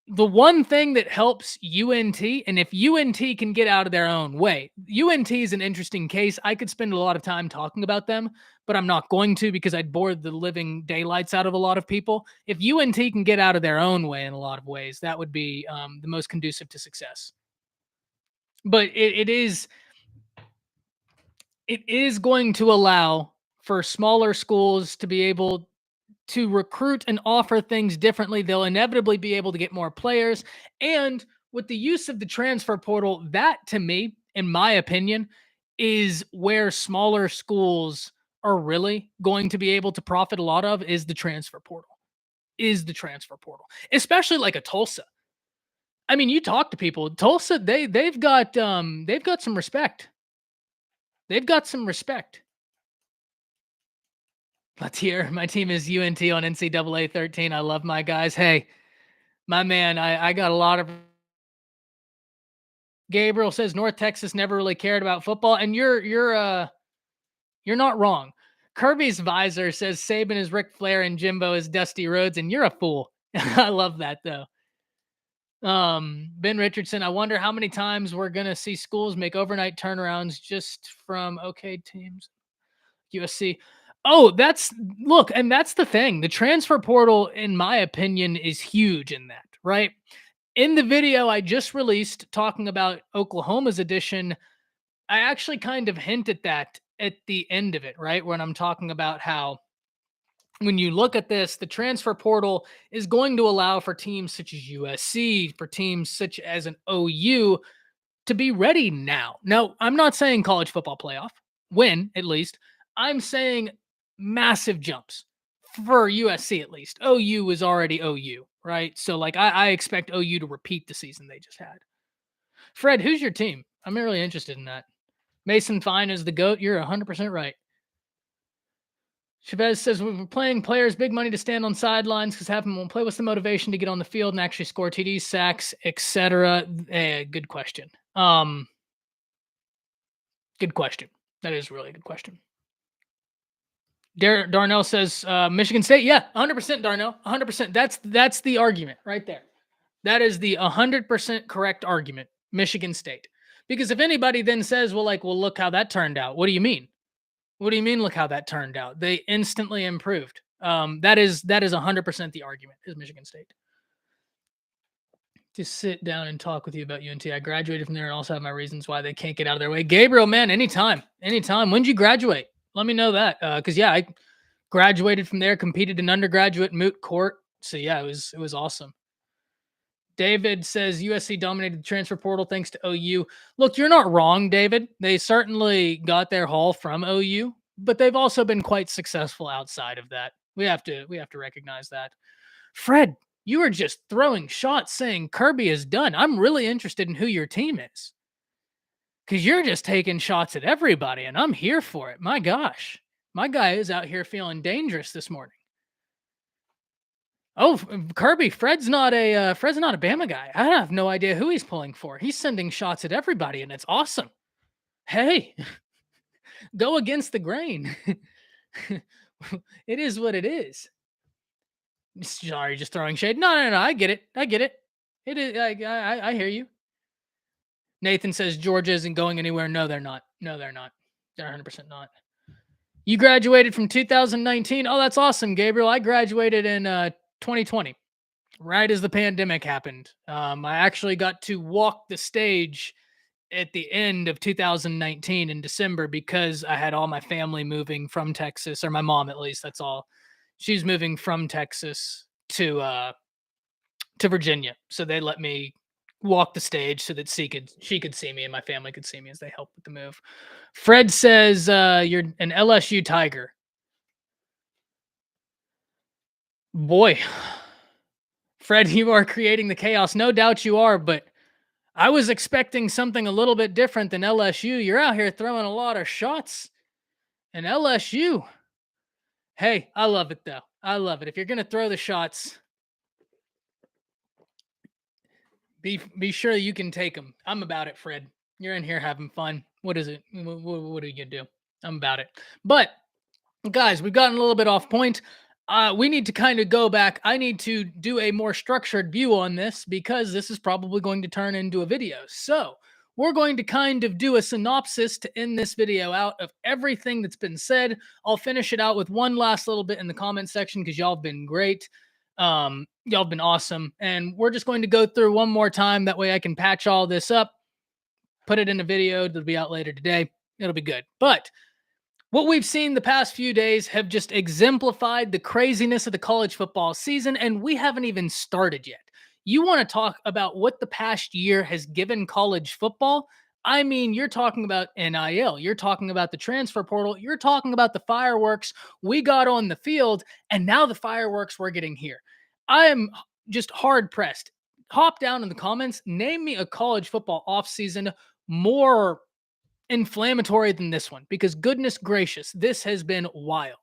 The one thing that helps UNT, and if UNT can get out of their own way, UNT is an interesting case. I could spend a lot of time talking about them, but I'm not going to because I'd bore the living daylights out of a lot of people. If UNT can get out of their own way in a lot of ways, that would be the most conducive to success. But it is going to allow for smaller schools to be able to recruit and offer things differently. They'll inevitably be able to get more players. And with the use of the transfer portal, that to me, in my opinion, is where smaller schools are really going to be able to profit a lot of is the transfer portal. Especially like a Tulsa. I mean, you talk to people. Tulsa, they've got some respect. They've got some respect. Let's hear. My team is UNT on NCAA 13. I love my guys. Hey, my man, I got a lot of. Gabriel says North Texas never really cared about football, and you're not wrong. Kirby's visor says Saban is Ric Flair and Jimbo is Dusty Rhodes, and you're a fool. I love that though. Ben Richardson, I wonder how many times we're gonna see schools make overnight turnarounds just from okay teams. USC. Oh, that's look, and that's the thing. The transfer portal, in my opinion, is huge in that, right? In the video I just released talking about Oklahoma's edition, I actually kind of hint at that at the end of it, right? When I'm talking about how when you look at this, the transfer portal is going to allow for teams such as USC, for teams such as an OU to be ready now. Now, I'm not saying college football playoff, win at least. I'm saying massive jumps for USC at least. OU is already OU, right? So, like, I expect OU to repeat the season they just had. Fred, who's your team? I'm really interested in that. Mason Fine is the GOAT. You're 100% right. Chavez says we're playing players big money to stand on sidelines because half of them won't play. What's the motivation to get on the field and actually score TDs, sacks, etc.? Good question. Good question. That is a really good question. Darnell says Michigan State. Yeah, 100% Darnell. 100%. That's the argument right there. That is the 100% correct argument. Michigan State. Because if anybody then says, well, look how that turned out. What do you mean? What do you mean? Look how that turned out. They instantly improved. That is 100% the argument is Michigan State. To sit down and talk with you about UNT. I graduated from there and also have my reasons why they can't get out of their way. Gabriel, man, anytime. When did you graduate? Let me know that. Because yeah, I graduated from there, competed in undergraduate moot court. So yeah, it was awesome. David says USC dominated the transfer portal thanks to OU. Look, you're not wrong, David. They certainly got their haul from OU, but they've also been quite successful outside of that. We have to recognize that. Fred, you are just throwing shots saying Kirby is done. I'm really interested in who your team is. Because you're just taking shots at everybody, and I'm here for it. My gosh. My guy is out here feeling dangerous this morning. Oh, Kirby, Fred's not a Bama guy. I have no idea who he's pulling for. He's sending shots at everybody, and it's awesome. Hey, go against the grain. It is what it is. Sorry, just throwing shade. No. I get it. It is. I hear you. Nathan says Georgia isn't going anywhere. No, they're not. They're 100% not. You graduated from 2019. Oh, that's awesome, Gabriel. I graduated in 2020, right as the pandemic happened. I actually got to walk the stage at the end of 2019 in December because I had all my family moving from Texas, or my mom at least. That's all. She's moving from Texas to Virginia, so they let me walk the stage so that she could see me and my family could see me as they helped with the move. Fred says you're an LSU Tiger. Boy, Fred, you are creating the chaos. No doubt you are, but I was expecting something a little bit different than LSU. You're out here throwing a lot of shots. And LSU, hey, I love it though. I love it. If you're going to throw the shots, be sure you can take them. I'm about it, Fred. You're in here having fun. What is it? What are you going to do? I'm about it. But guys, we've gotten a little bit off point. We need to kind of go back. I need to do a more structured view on this because this is probably going to turn into a video. So we're going to kind of do a synopsis to end this video out of everything that's been said. I'll finish it out with one last little bit in the comment section because y'all have been great. Y'all have been awesome. And we're just going to go through one more time. That way I can patch all this up, put it in a video that'll be out later today. It'll be good. But what we've seen the past few days have just exemplified the craziness of the college football season, and we haven't even started yet. You want to talk about what the past year has given college football? I mean, you're talking about NIL, you're talking about the transfer portal, you're talking about the fireworks we got on the field, and now the fireworks we're getting here. I am just hard pressed. hop down in the comments, name me a college football offseason more inflammatory than this one, because goodness gracious, this has been wild.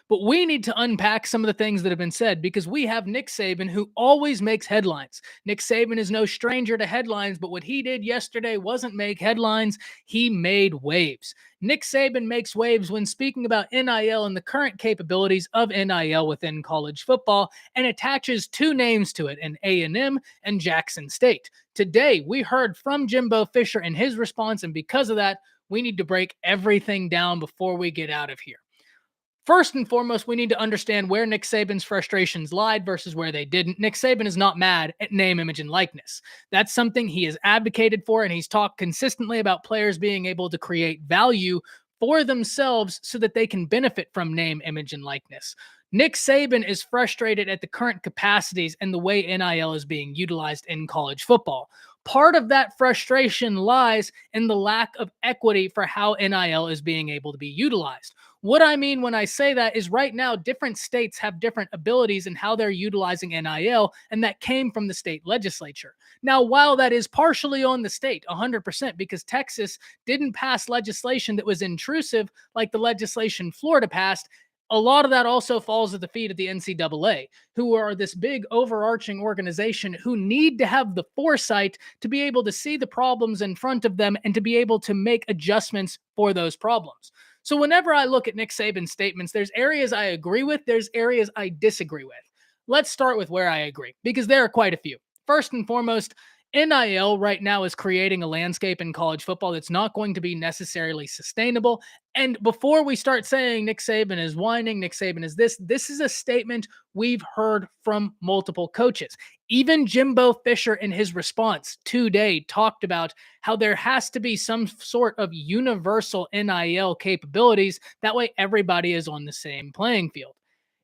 But we need to unpack some of the things that have been said, because we have Nick Saban, who always makes headlines. Nick Saban is no stranger to headlines, but what he did yesterday wasn't make headlines, he made waves. Nick Saban makes waves when speaking about NIL and the current capabilities of NIL within college football, and attaches two names to it, an A&M and Jackson State. Today, we heard from Jimbo Fisher and his response, and because of that, we need to break everything down before we get out of here. First and foremost, we need to understand where Nick Saban's frustrations lied versus where they didn't. Nick Saban is not mad at name, image, and likeness. That's something he has advocated for, and he's talked consistently about players being able to create value for themselves so that they can benefit from name, image, and likeness. Nick Saban is frustrated at the current capacities and the way NIL is being utilized in college football. Part of that frustration lies in the lack of equity for how NIL is being able to be utilized. What I mean when I say that is right now, different states have different abilities in how they're utilizing NIL, and that came from the state legislature. Now, while that is partially on the state, 100%, because Texas didn't pass legislation that was intrusive like the legislation Florida passed, a lot of that also falls at the feet of the NCAA, who are this big overarching organization who need to have the foresight to be able to see the problems in front of them and to be able to make adjustments for those problems. So whenever I look at Nick Saban's statements, there's areas I agree with, there's areas I disagree with. Let's start with where I agree, because there are quite a few. First and foremost, NIL right now is creating a landscape in college football that's not going to be necessarily sustainable. And before we start saying Nick Saban is whining, Nick Saban is this is a statement we've heard from multiple coaches. Even Jimbo Fisher, in his response today, talked about how there has to be some sort of universal NIL capabilities. That way, everybody is on the same playing field.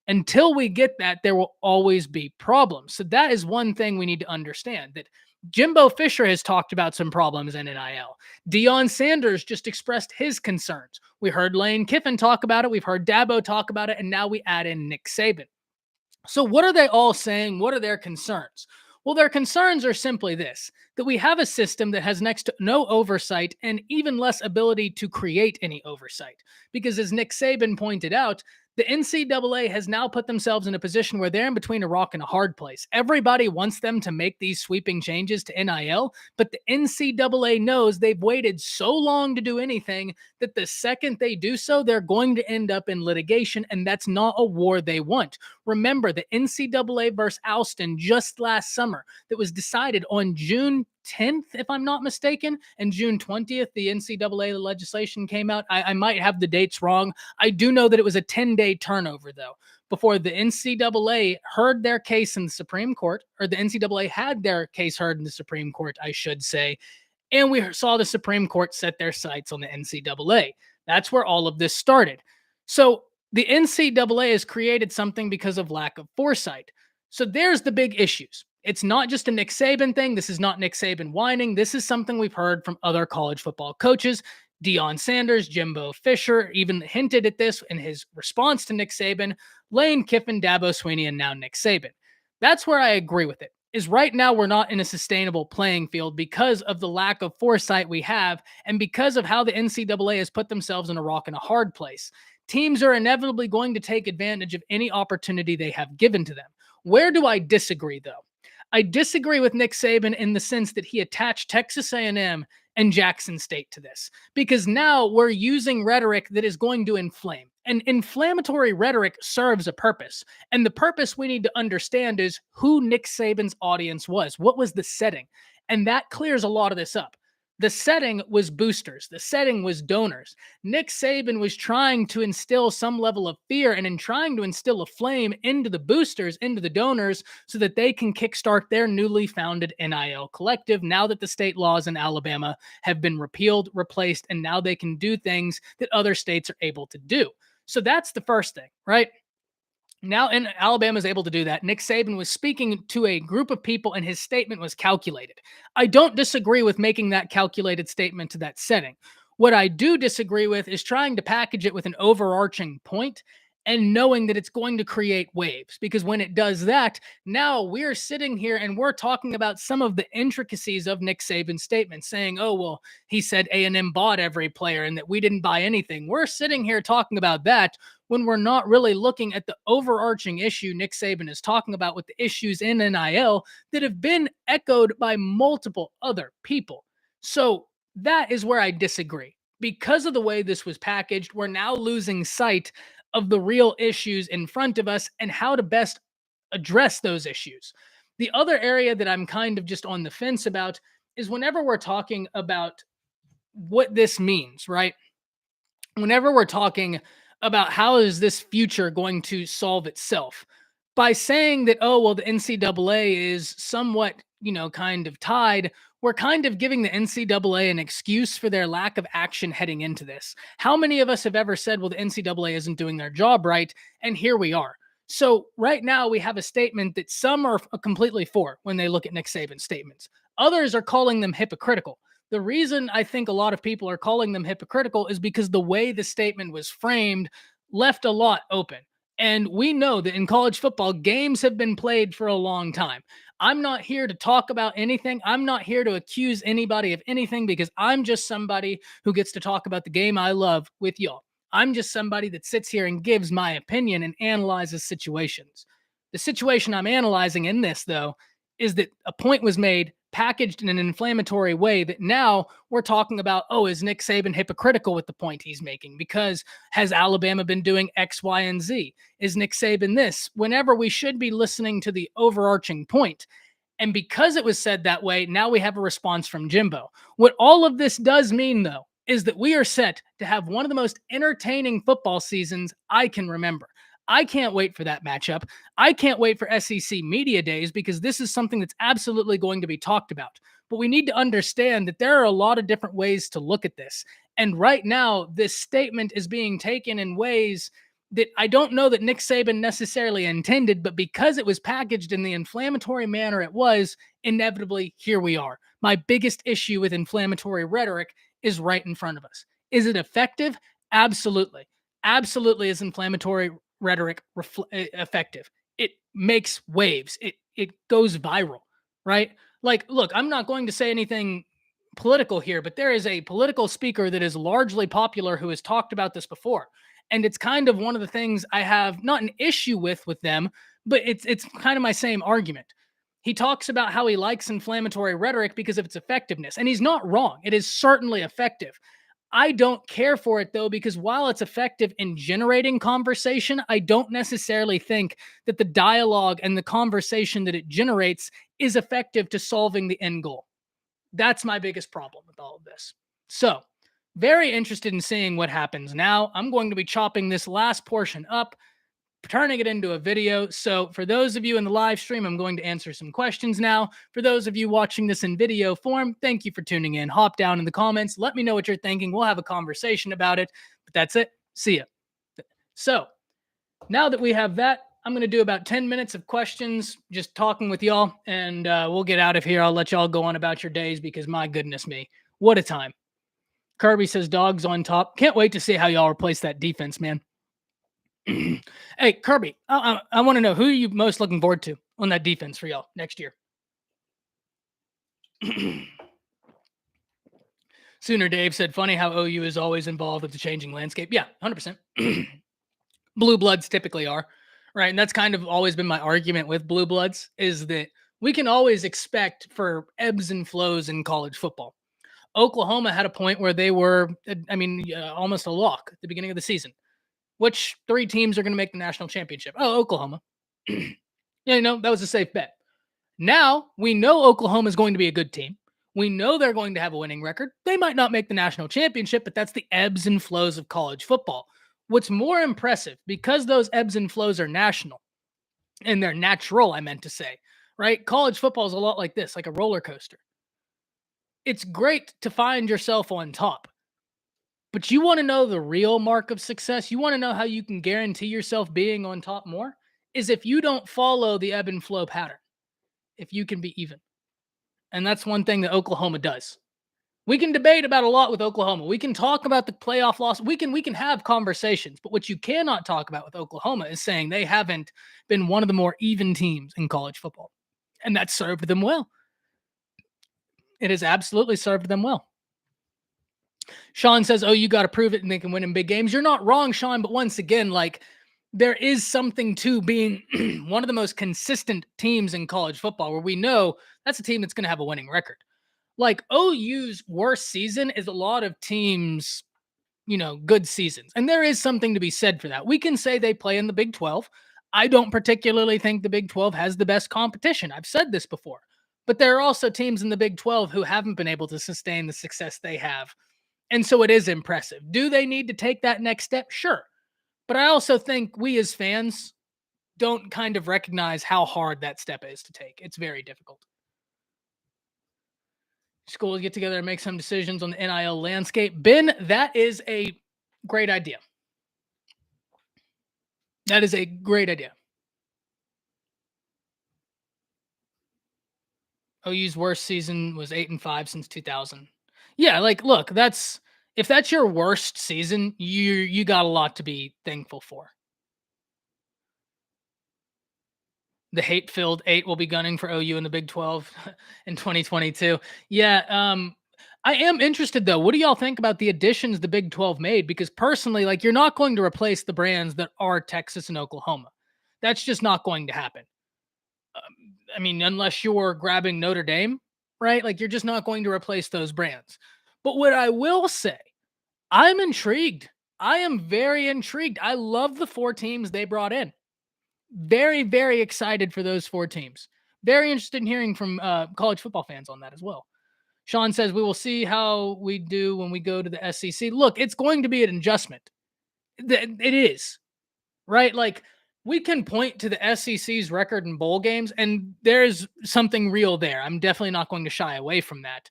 Until we get that, there will always be problems. So that is one thing we need to understand, that Jimbo Fisher has talked about some problems in NIL. Deion Sanders just expressed his concerns. We heard Lane Kiffin talk about it. We've heard Dabo talk about it. And now we add in Nick Saban. So what are they all saying? What are their concerns? Well, their concerns are simply this, that we have a system that has next to no oversight and even less ability to create any oversight. Because as Nick Saban pointed out, the NCAA has now put themselves in a position where they're in between a rock and a hard place. Everybody wants them to make these sweeping changes to NIL, but the NCAA knows they've waited so long to do anything that the second they do so, they're going to end up in litigation, and that's not a war they want. Remember the NCAA versus Alston just last summer that was decided on June 10th, if I'm not mistaken, and June 20th, the NCAA legislation came out. I might have the dates wrong. I do know that it was a 10-day turnover, though, before the NCAA heard their case in the Supreme Court, or the NCAA had their case heard in the Supreme Court, I should say, and we saw the Supreme Court set their sights on the NCAA. That's where all of this started. So the NCAA has created something because of lack of foresight. So there's the big issues. It's not just a Nick Saban thing. This is not Nick Saban whining. This is something we've heard from other college football coaches. Deion Sanders, Jimbo Fisher even hinted at this in his response to Nick Saban, Lane Kiffin, Dabo Swinney, and now Nick Saban. That's where I agree with it. Is right now we're not in a sustainable playing field because of the lack of foresight we have and because of how the NCAA has put themselves in a rock and a hard place. Teams are inevitably going to take advantage of any opportunity they have given to them. Where do I disagree, though? I disagree with Nick Saban in the sense that he attached Texas A&M and Jackson State to this, because now we're using rhetoric that is going to inflame. And inflammatory rhetoric serves a purpose. And the purpose we need to understand is who Nick Saban's audience was. What was the setting? And that clears a lot of this up. The setting was boosters. The setting was donors. Nick Saban was trying to instill some level of fear and in trying to instill a flame into the boosters, into the donors, so that they can kickstart their newly founded NIL collective now that the state laws in Alabama have been repealed, replaced, and now they can do things that other states are able to do. So that's the first thing, right? Now, and Alabama is able to do that. Nick Saban was speaking to a group of people, and his statement was calculated. I don't disagree with making that calculated statement to that setting. What I do disagree with is trying to package it with an overarching point and knowing that it's going to create waves. Because when it does that, now we're sitting here and we're talking about some of the intricacies of Nick Saban's statement, saying, oh, well, he said A&M bought every player and that we didn't buy anything. We're sitting here talking about that when we're not really looking at the overarching issue Nick Saban is talking about with the issues in NIL that have been echoed by multiple other people. So that is where I disagree. Because of the way this was packaged, we're now losing sight of the real issues in front of us and how to best address those issues. The other area that I'm kind of just on the fence about is whenever we're talking about what this means, right? Whenever we're talking about how is this future going to solve itself, by saying that, oh, well, the NCAA is somewhat, kind of tied, we're kind of giving the NCAA an excuse for their lack of action heading into this. How many of us have ever said, well, the NCAA isn't doing their job right? And here we are. So right now we have a statement that some are completely for when they look at Nick Saban's statements. Others are calling them hypocritical. The reason I think a lot of people are calling them hypocritical is because the way the statement was framed left a lot open. And we know that in college football, games have been played for a long time. I'm not here to talk about anything. I'm not here to accuse anybody of anything because I'm just somebody who gets to talk about the game I love with y'all. I'm just somebody that sits here and gives my opinion and analyzes situations. The situation I'm analyzing in this, though, is that a point was made, packaged in an inflammatory way that now we're talking about, oh, is Nick Saban hypocritical with the point he's making? Because has Alabama been doing X, Y, and Z? Is Nick Saban this? Whenever we should be listening to the overarching point. And because it was said that way, now we have a response from Jimbo. What all of this does mean, though, is that we are set to have one of the most entertaining football seasons I can remember. I can't wait for that matchup. I can't wait for SEC Media Days because this is something that's absolutely going to be talked about. But we need to understand that there are a lot of different ways to look at this. And right now, this statement is being taken in ways that I don't know that Nick Saban necessarily intended, but because it was packaged in the inflammatory manner it was, inevitably, here we are. My biggest issue with inflammatory rhetoric is right in front of us. Is it effective? Absolutely. Absolutely is inflammatory rhetoric effective. It makes waves. It goes viral, right? Like, look, I'm not going to say anything political here, but there is a political speaker that is largely popular who has talked about this before. And it's kind of one of the things I have not an issue with them, but it's kind of my same argument. He talks about how he likes inflammatory rhetoric because of its effectiveness, and he's not wrong. It is certainly effective. I don't care for it though, because while it's effective in generating conversation, I don't necessarily think that the dialogue and the conversation that it generates is effective to solving the end goal. That's my biggest problem with all of this. So, very interested in seeing what happens now. I'm going to be chopping this last portion up, turning it into a video. So for those of you in the live stream, I'm going to answer some questions now. For those of you watching this in video form, thank you for tuning in. Hop down in the comments. Let me know what you're thinking. We'll have a conversation about it. But that's it. See ya. So now that we have that, I'm going to do about 10 minutes of questions, just talking with y'all, and we'll get out of here. I'll let y'all go on about your days because my goodness me, what a time. Kirby says dogs on top. Can't wait to see how y'all replace that defense, man. Hey, Kirby, I want to know, who are you most looking forward to on that defense for y'all next year? Sooner Dave said, funny how OU is always involved with the changing landscape. Yeah, 100%. Blue Bloods typically are, right? And that's kind of always been my argument with Blue Bloods, is that we can always expect for ebbs and flows in college football. Oklahoma had a point where they were, almost a lock at the beginning of the season. Which three teams are going to make the national championship? Oh, Oklahoma. Yeah, that was a safe bet. Now we know Oklahoma is going to be a good team. We know they're going to have a winning record. They might not make the national championship, but that's the ebbs and flows of college football. What's more impressive, because those ebbs and flows are national and they're natural, I meant to say, right? College football is a lot like this, like a roller coaster. It's great to find yourself on top. But you want to know the real mark of success? You want to know how you can guarantee yourself being on top more? Is if you don't follow the ebb and flow pattern, if you can be even. And that's one thing that Oklahoma does. We can debate about a lot with Oklahoma. We can talk about the playoff loss. We can have conversations, but what you cannot talk about with Oklahoma is saying they haven't been one of the more even teams in college football. And that served them well. It has absolutely served them well. Sean says, "Oh, you got to prove it and they can win in big games." You're not wrong, Sean, but once again, like there is something to being one of the most consistent teams in college football where we know that's a team that's going to have a winning record. Like OU's worst season is a lot of teams, good seasons. And there is something to be said for that. We can say they play in the Big 12. I don't particularly think the Big 12 has the best competition. I've said this before. But there are also teams in the Big 12 who haven't been able to sustain the success they have. And so it is impressive. Do they need to take that next step? Sure. But I also think we as fans don't kind of recognize how hard that step is to take. It's very difficult. Schools get together and make some decisions on the NIL landscape. Ben, that is a great idea. That is a great idea. OU's worst season was 8-5 since 2000. Yeah, like look, if that's your worst season, you got a lot to be thankful for. The hate-filled 8 will be gunning for OU in the Big 12 in 2022. Yeah, I am interested though. What do y'all think about the additions the Big 12 made? Because personally, like you're not going to replace the brands that are Texas and Oklahoma. That's just not going to happen. I mean, unless you're grabbing Notre Dame, right? Like you're just not going to replace those brands. But what I will say, I'm intrigued. I am very intrigued. I love the 4 teams they brought in. Very, very excited for those 4 teams. Very interested in hearing from college football fans on that as well. Sean says, we will see how we do when we go to the SEC. Look, it's going to be an adjustment. It is, right? Like, we can point to the SEC's record in bowl games, and there's something real there. I'm definitely not going to shy away from that.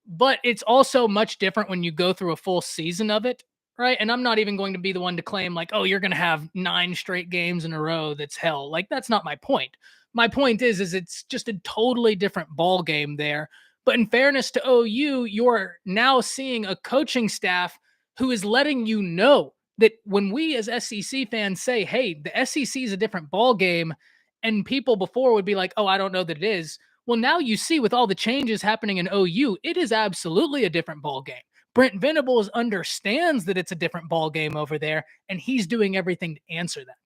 But it's also much different when you go through a full season of it, right? And I'm not even going to be the one to claim, like, oh, you're going to have 9 straight games in a row that's hell. Like, that's not my point. My point is it's just a totally different ball game there. But in fairness to OU, you're now seeing a coaching staff who is letting you know that when we as SEC fans say, hey, the SEC is a different ball game, and people before would be like, oh, I don't know that it is. Well, now you see with all the changes happening in OU, it is absolutely a different ball game. Brent Venables understands that it's a different ball game over there, and he's doing everything to answer that.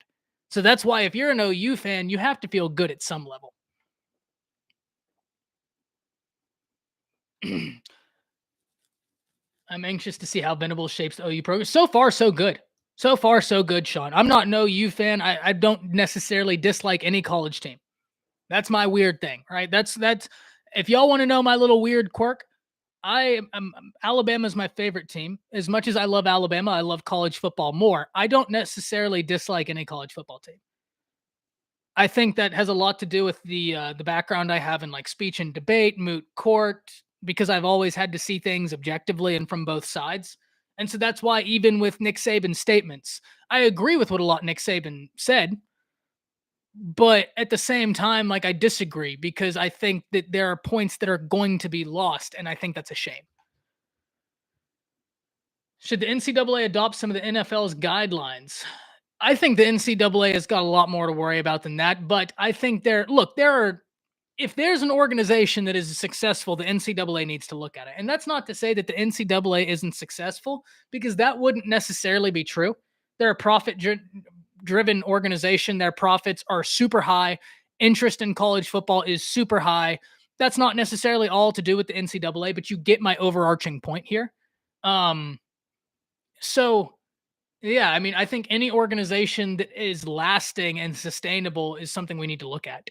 So that's why if you're an OU fan, you have to feel good at some level. I'm anxious to see how Venables shapes the OU program. So far, so good. So far, so good, Sean. I'm not an OU fan. I don't necessarily dislike any college team. That's my weird thing, right? That's if y'all want to know my little weird quirk, Alabama's my favorite team. As much as I love Alabama, I love college football more. I don't necessarily dislike any college football team. I think that has a lot to do with the background I have in like speech and debate, moot court, because I've always had to see things objectively and from both sides. And so that's why even with Nick Saban's statements, I agree with what a lot Nick Saban said, but at the same time, like I disagree because I think that there are points that are going to be lost, and I think that's a shame. Should the NCAA adopt some of the NFL's guidelines? I think the NCAA has got a lot more to worry about than that, but I think if there's an organization that is successful, the NCAA needs to look at it. And that's not to say that the NCAA isn't successful, because that wouldn't necessarily be true. They're a profit-driven organization. Their profits are super high. Interest in college football is super high. That's not necessarily all to do with the NCAA, but you get my overarching point here. So yeah, I mean, I think any organization that is lasting and sustainable is something we need to look at.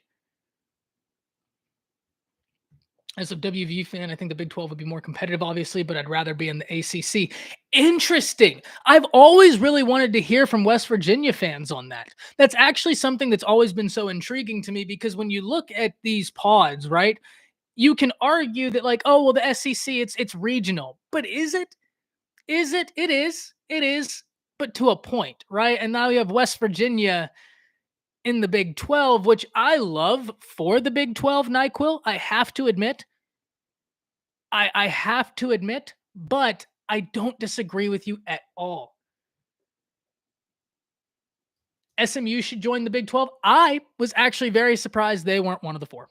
As a WVU fan, I think the Big 12 would be more competitive, obviously, but I'd rather be in the ACC. Interesting. I've always really wanted to hear from West Virginia fans on that. That's actually something that's always been so intriguing to me, because when you look at these pods, right, you can argue that like, oh, well, the SEC, it's regional. But is it? Is it? It is. It is. But to a point, right? And now you have West Virginia in the Big 12, which I love for the Big 12, NyQuil, I have to admit. I have to admit, but I don't disagree with you at all. SMU should join the Big 12. I was actually very surprised they weren't one of the four.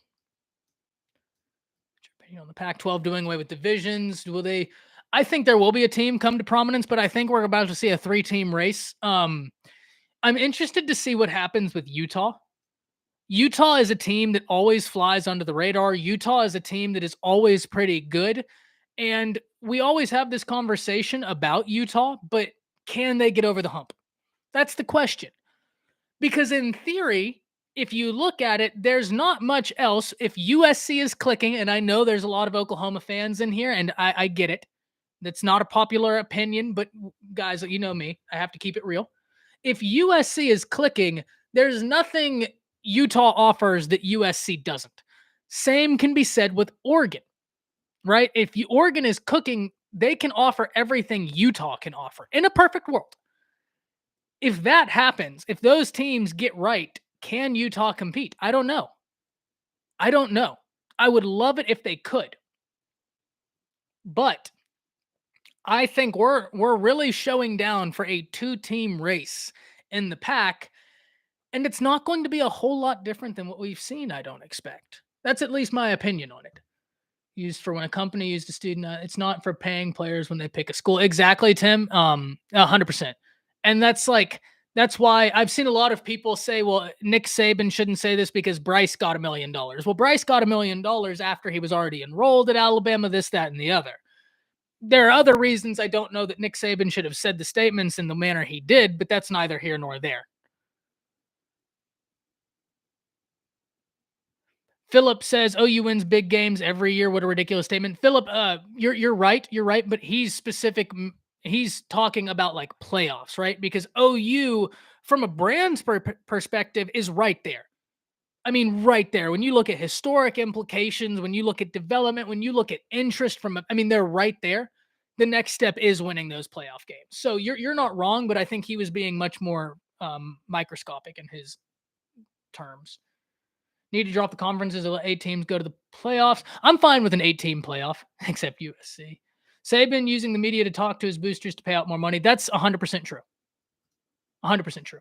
The Pac-12 doing away with divisions. Will they? I think there will be a team come to prominence, but I think we're about to see a three-team race. I'm interested to see what happens with Utah. Utah is a team that always flies under the radar. Utah is a team that is always pretty good. And we always have this conversation about Utah, but can they get over the hump? That's the question. Because in theory, if you look at it, there's not much else. If USC is clicking, and I know there's a lot of Oklahoma fans in here, and I get it. That's not a popular opinion, but guys, you know me, I have to keep it real. If USC is clicking, there's nothing Utah offers that USC doesn't. Same can be said with Oregon, right? If Oregon is cooking, they can offer everything Utah can offer in a perfect world. If that happens, if those teams get right, can Utah compete? I don't know. I don't know. I would love it if they could. But I think we're really showing down for a two-team race in the pack, and it's not going to be a whole lot different than what we've seen, I don't expect. That's at least my opinion on it. Used for when a company used a student, it's not for paying players when they pick a school. Exactly, Tim. 100%. And that's why I've seen a lot of people say, well, Nick Saban shouldn't say this because Bryce got $1 million. Well, Bryce got $1 million after he was already enrolled at Alabama, this, that, and the other. There are other reasons I don't know that Nick Saban should have said the statements in the manner he did, but that's neither here nor there. Philip says OU wins big games every year. What a ridiculous statement. Philip, you're right. You're right, but he's specific. He's talking about like playoffs, right? Because OU, from a brand's perspective, is right there. I mean, right there. When you look at historic implications, when you look at development, when you look at interest I mean, they're right there. The next step is winning those playoff games. So you're not wrong, but I think he was being much more microscopic in his terms. Need to drop the conferences and let 8 teams go to the playoffs. I'm fine with an 8-team playoff, except USC. Saban using the media to talk to his boosters to pay out more money. That's 100% true. 100% true.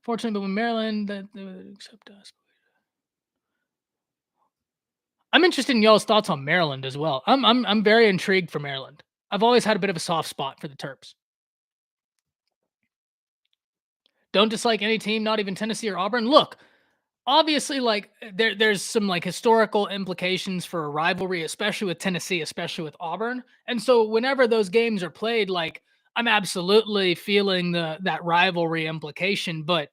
Fortunately, but when Maryland, that they would accept us. I'm interested in y'all's thoughts on Maryland as well. I'm very intrigued for Maryland. I've always had a bit of a soft spot for the Terps. Don't dislike any team, not even Tennessee or Auburn. Look, obviously, like there's some like historical implications for a rivalry, especially with Tennessee, especially with Auburn. And so whenever those games are played, like I'm absolutely feeling that rivalry implication. But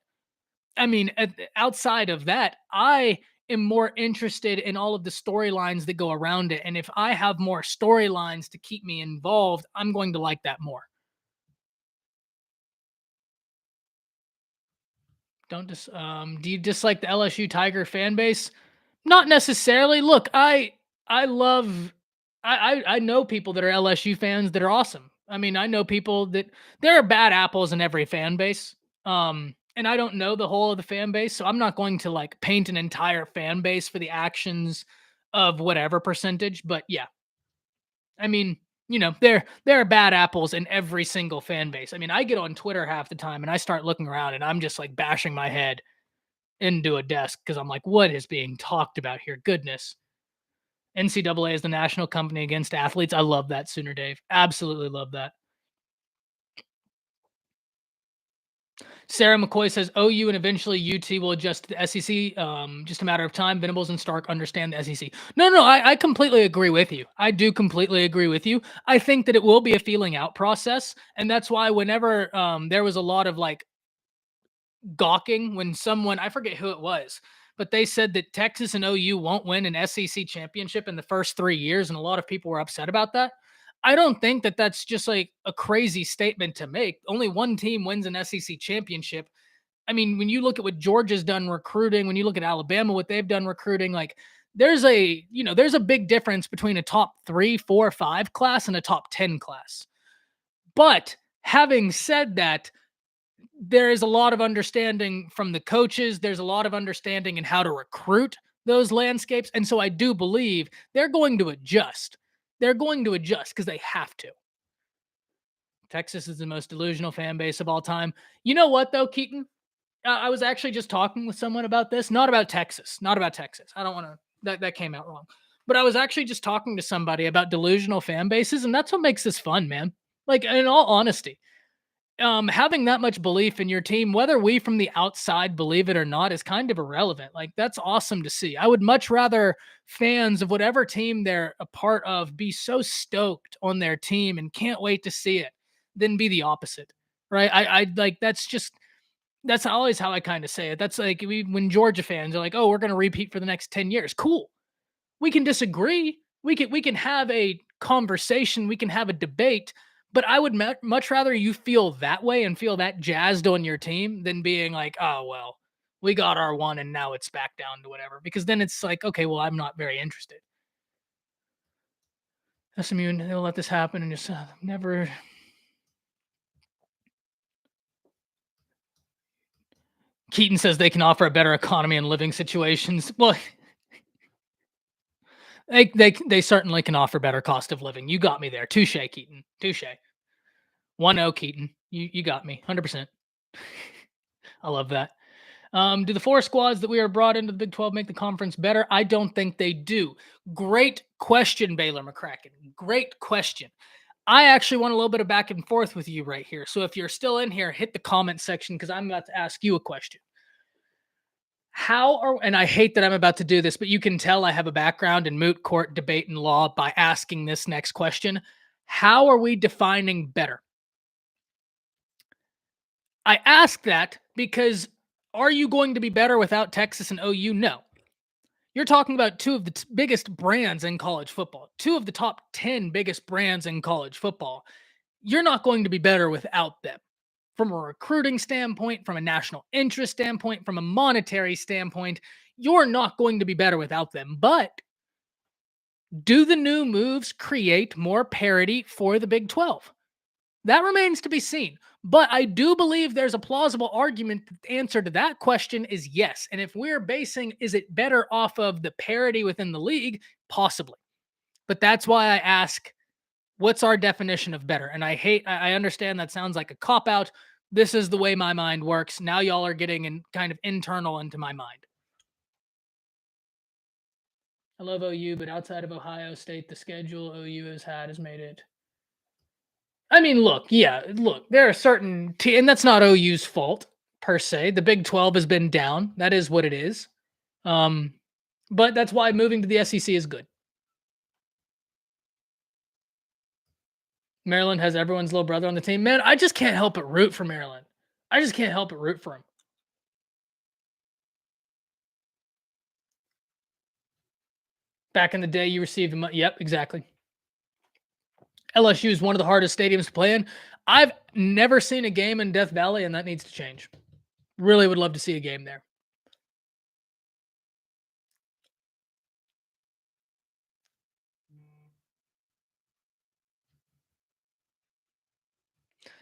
I mean, outside of that, I am more interested in all of the storylines that go around it. And if I have more storylines to keep me involved, I'm going to like that more. Do you dislike the LSU Tiger fan base? Not necessarily. Look, I love I know people that are LSU fans that are awesome. I mean, I know people that there are bad apples in every fan base. And I don't know the whole of the fan base, so I'm not going to like paint an entire fan base for the actions of whatever percentage, but yeah. I mean, there are bad apples in every single fan base. I mean, I get on Twitter half the time and I start looking around and I'm just like bashing my head into a desk because I'm like, what is being talked about here? Goodness. NCAA is the national company against athletes. I love that, Sooner Dave. Absolutely love that. Sarah McCoy says OU and eventually UT will adjust to the SEC. Just a matter of time. Venables and Stark understand the SEC. No, I completely agree with you. I do completely agree with you. I think that it will be a feeling out process. And that's why whenever there was a lot of like gawking when someone, I forget who it was, but they said that Texas and OU won't win an SEC championship in the first 3 years. And a lot of people were upset about that. I don't think that that's just like a crazy statement to make. Only one team wins an SEC championship. I mean, when you look at what Georgia's done recruiting, when you look at Alabama, what they've done recruiting, like there's a big difference between a top 3, 4, 5 class and a top 10 class. But having said that, there is a lot of understanding from the coaches. There's a lot of understanding in how to recruit those landscapes. And so I do believe they're going to adjust. They're going to adjust because they have to. Texas is the most delusional fan base of all time. You know what, though, Keaton? I was actually just talking with someone about this, not about Texas, not about Texas. I don't want to, that came out wrong. But I was actually just talking to somebody about delusional fan bases, and that's what makes this fun, man. Like, in all honesty, having that much belief in your team, whether we from the outside believe it or not, is kind of irrelevant. Like, that's awesome to see. I would much rather fans of whatever team they're a part of be so stoked on their team and can't wait to see it than be the opposite, right? I like, that's always how I kind of say it. That's like when Georgia fans are like, "Oh, we're going to repeat for the next 10 years." Cool. We can disagree. We can have a conversation, we can have a debate, but I would much rather you feel that way and feel that jazzed on your team than being like, "Oh, well, we got our one and now it's back down to whatever." Because then it's like, "Okay, well, I'm not very interested." SMU, they'll let this happen and just never. Keaton says they can offer a better economy and living situations. Well, they certainly can offer better cost of living. You got me there. Touche, Keaton. Touche. 1-0, Keaton. You got me. 100%. I love that. Do the four squads that we are brought into the Big 12 make the conference better? I don't think they do. Great question, Baylor McCracken. Great question. I actually want a little bit of back and forth with you right here. So if you're still in here, hit the comment section because I'm about to ask you a question. And I hate that I'm about to do this, but you can tell I have a background in moot court debate and law by asking this next question. How are we defining better? I ask that because are you going to be better without Texas and OU? No. You're talking about two of the biggest brands in college football, two of the top 10 biggest brands in college football. You're not going to be better without them. From a recruiting standpoint, from a national interest standpoint, from a monetary standpoint, you're not going to be better without them. But do the new moves create more parity for the Big 12? That remains to be seen. But I do believe there's a plausible argument that the answer to that question is yes. And if we're basing, is it better off of the parity within the league? Possibly. But that's why I ask, what's our definition of better? And I understand that sounds like a cop out. This is the way my mind works. Now y'all are getting kind of internal into my mind. I love OU, but outside of Ohio State, the schedule OU has had has made it. I mean, look, there are certain and that's not OU's fault per se. The Big 12 has been down. That is what it is. But that's why moving to the SEC is good. Maryland has everyone's little brother on the team. Man, I just can't help but root for Maryland. I just can't help but root for him. Back in the day, you received money. Yep, exactly. LSU is one of the hardest stadiums to play in. I've never seen a game in Death Valley, and that needs to change. Really would love to see a game there.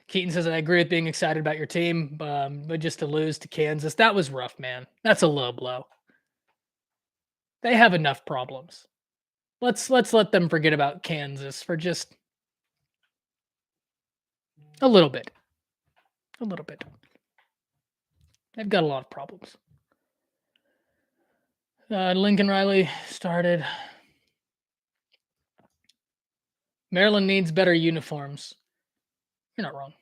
Keaton says, I agree with being excited about your team, but just to lose to Kansas, that was rough, man. That's a low blow. They have enough problems. Let's let them forget about Kansas for just a little bit. A little bit. They've got a lot of problems. Lincoln Riley started. Maryland needs better uniforms. You're not wrong.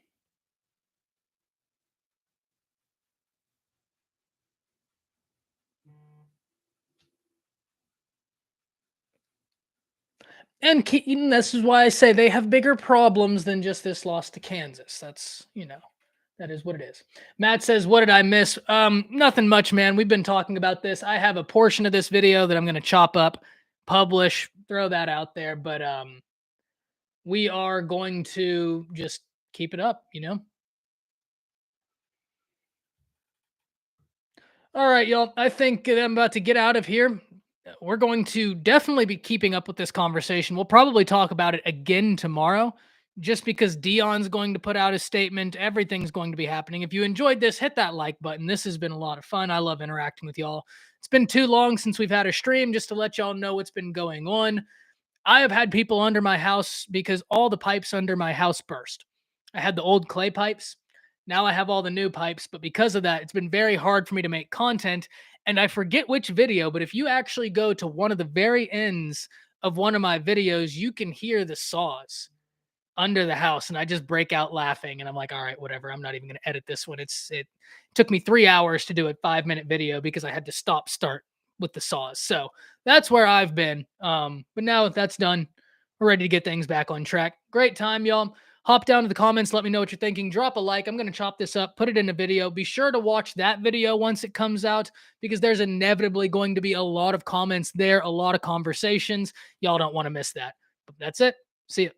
And Keaton, this is why I say they have bigger problems than just this loss to Kansas. That's, that is what it is. Matt says, what did I miss? Nothing much, man. We've been talking about this. I have a portion of this video that I'm going to chop up, publish, throw that out there. But we are going to just keep it up, All right, y'all. I think I'm about to get out of here. We're going to definitely be keeping up with this conversation. We'll probably talk about it again tomorrow just because Dion's going to put out a statement, everything's going to be happening. If you enjoyed this, hit that like button. This has been a lot of fun. I love interacting with y'all. It's been too long since we've had a stream, just to let y'all know what's been going on. I have had people under my house because all the pipes under my house burst. I had the old clay pipes. Now I have all the new pipes, but because of that, it's been very hard for me to make content. And I forget which video, but if you actually go to one of the very ends of one of my videos, you can hear the saws under the house, and I just break out laughing, and I'm like, all right, whatever, I'm not even going to edit this one. It took me 3 hours to do a 5 minute video because I had to stop start with the saws. So that's where I've been. But now that's done, we're ready to get things back on track. Great time, y'all. Hop down to the comments, let me know what you're thinking. Drop a like. I'm going to chop this up, put it in a video. Be sure to watch that video once it comes out, because there's inevitably going to be a lot of comments there, a lot of conversations. Y'all don't want to miss that. But that's it. See ya.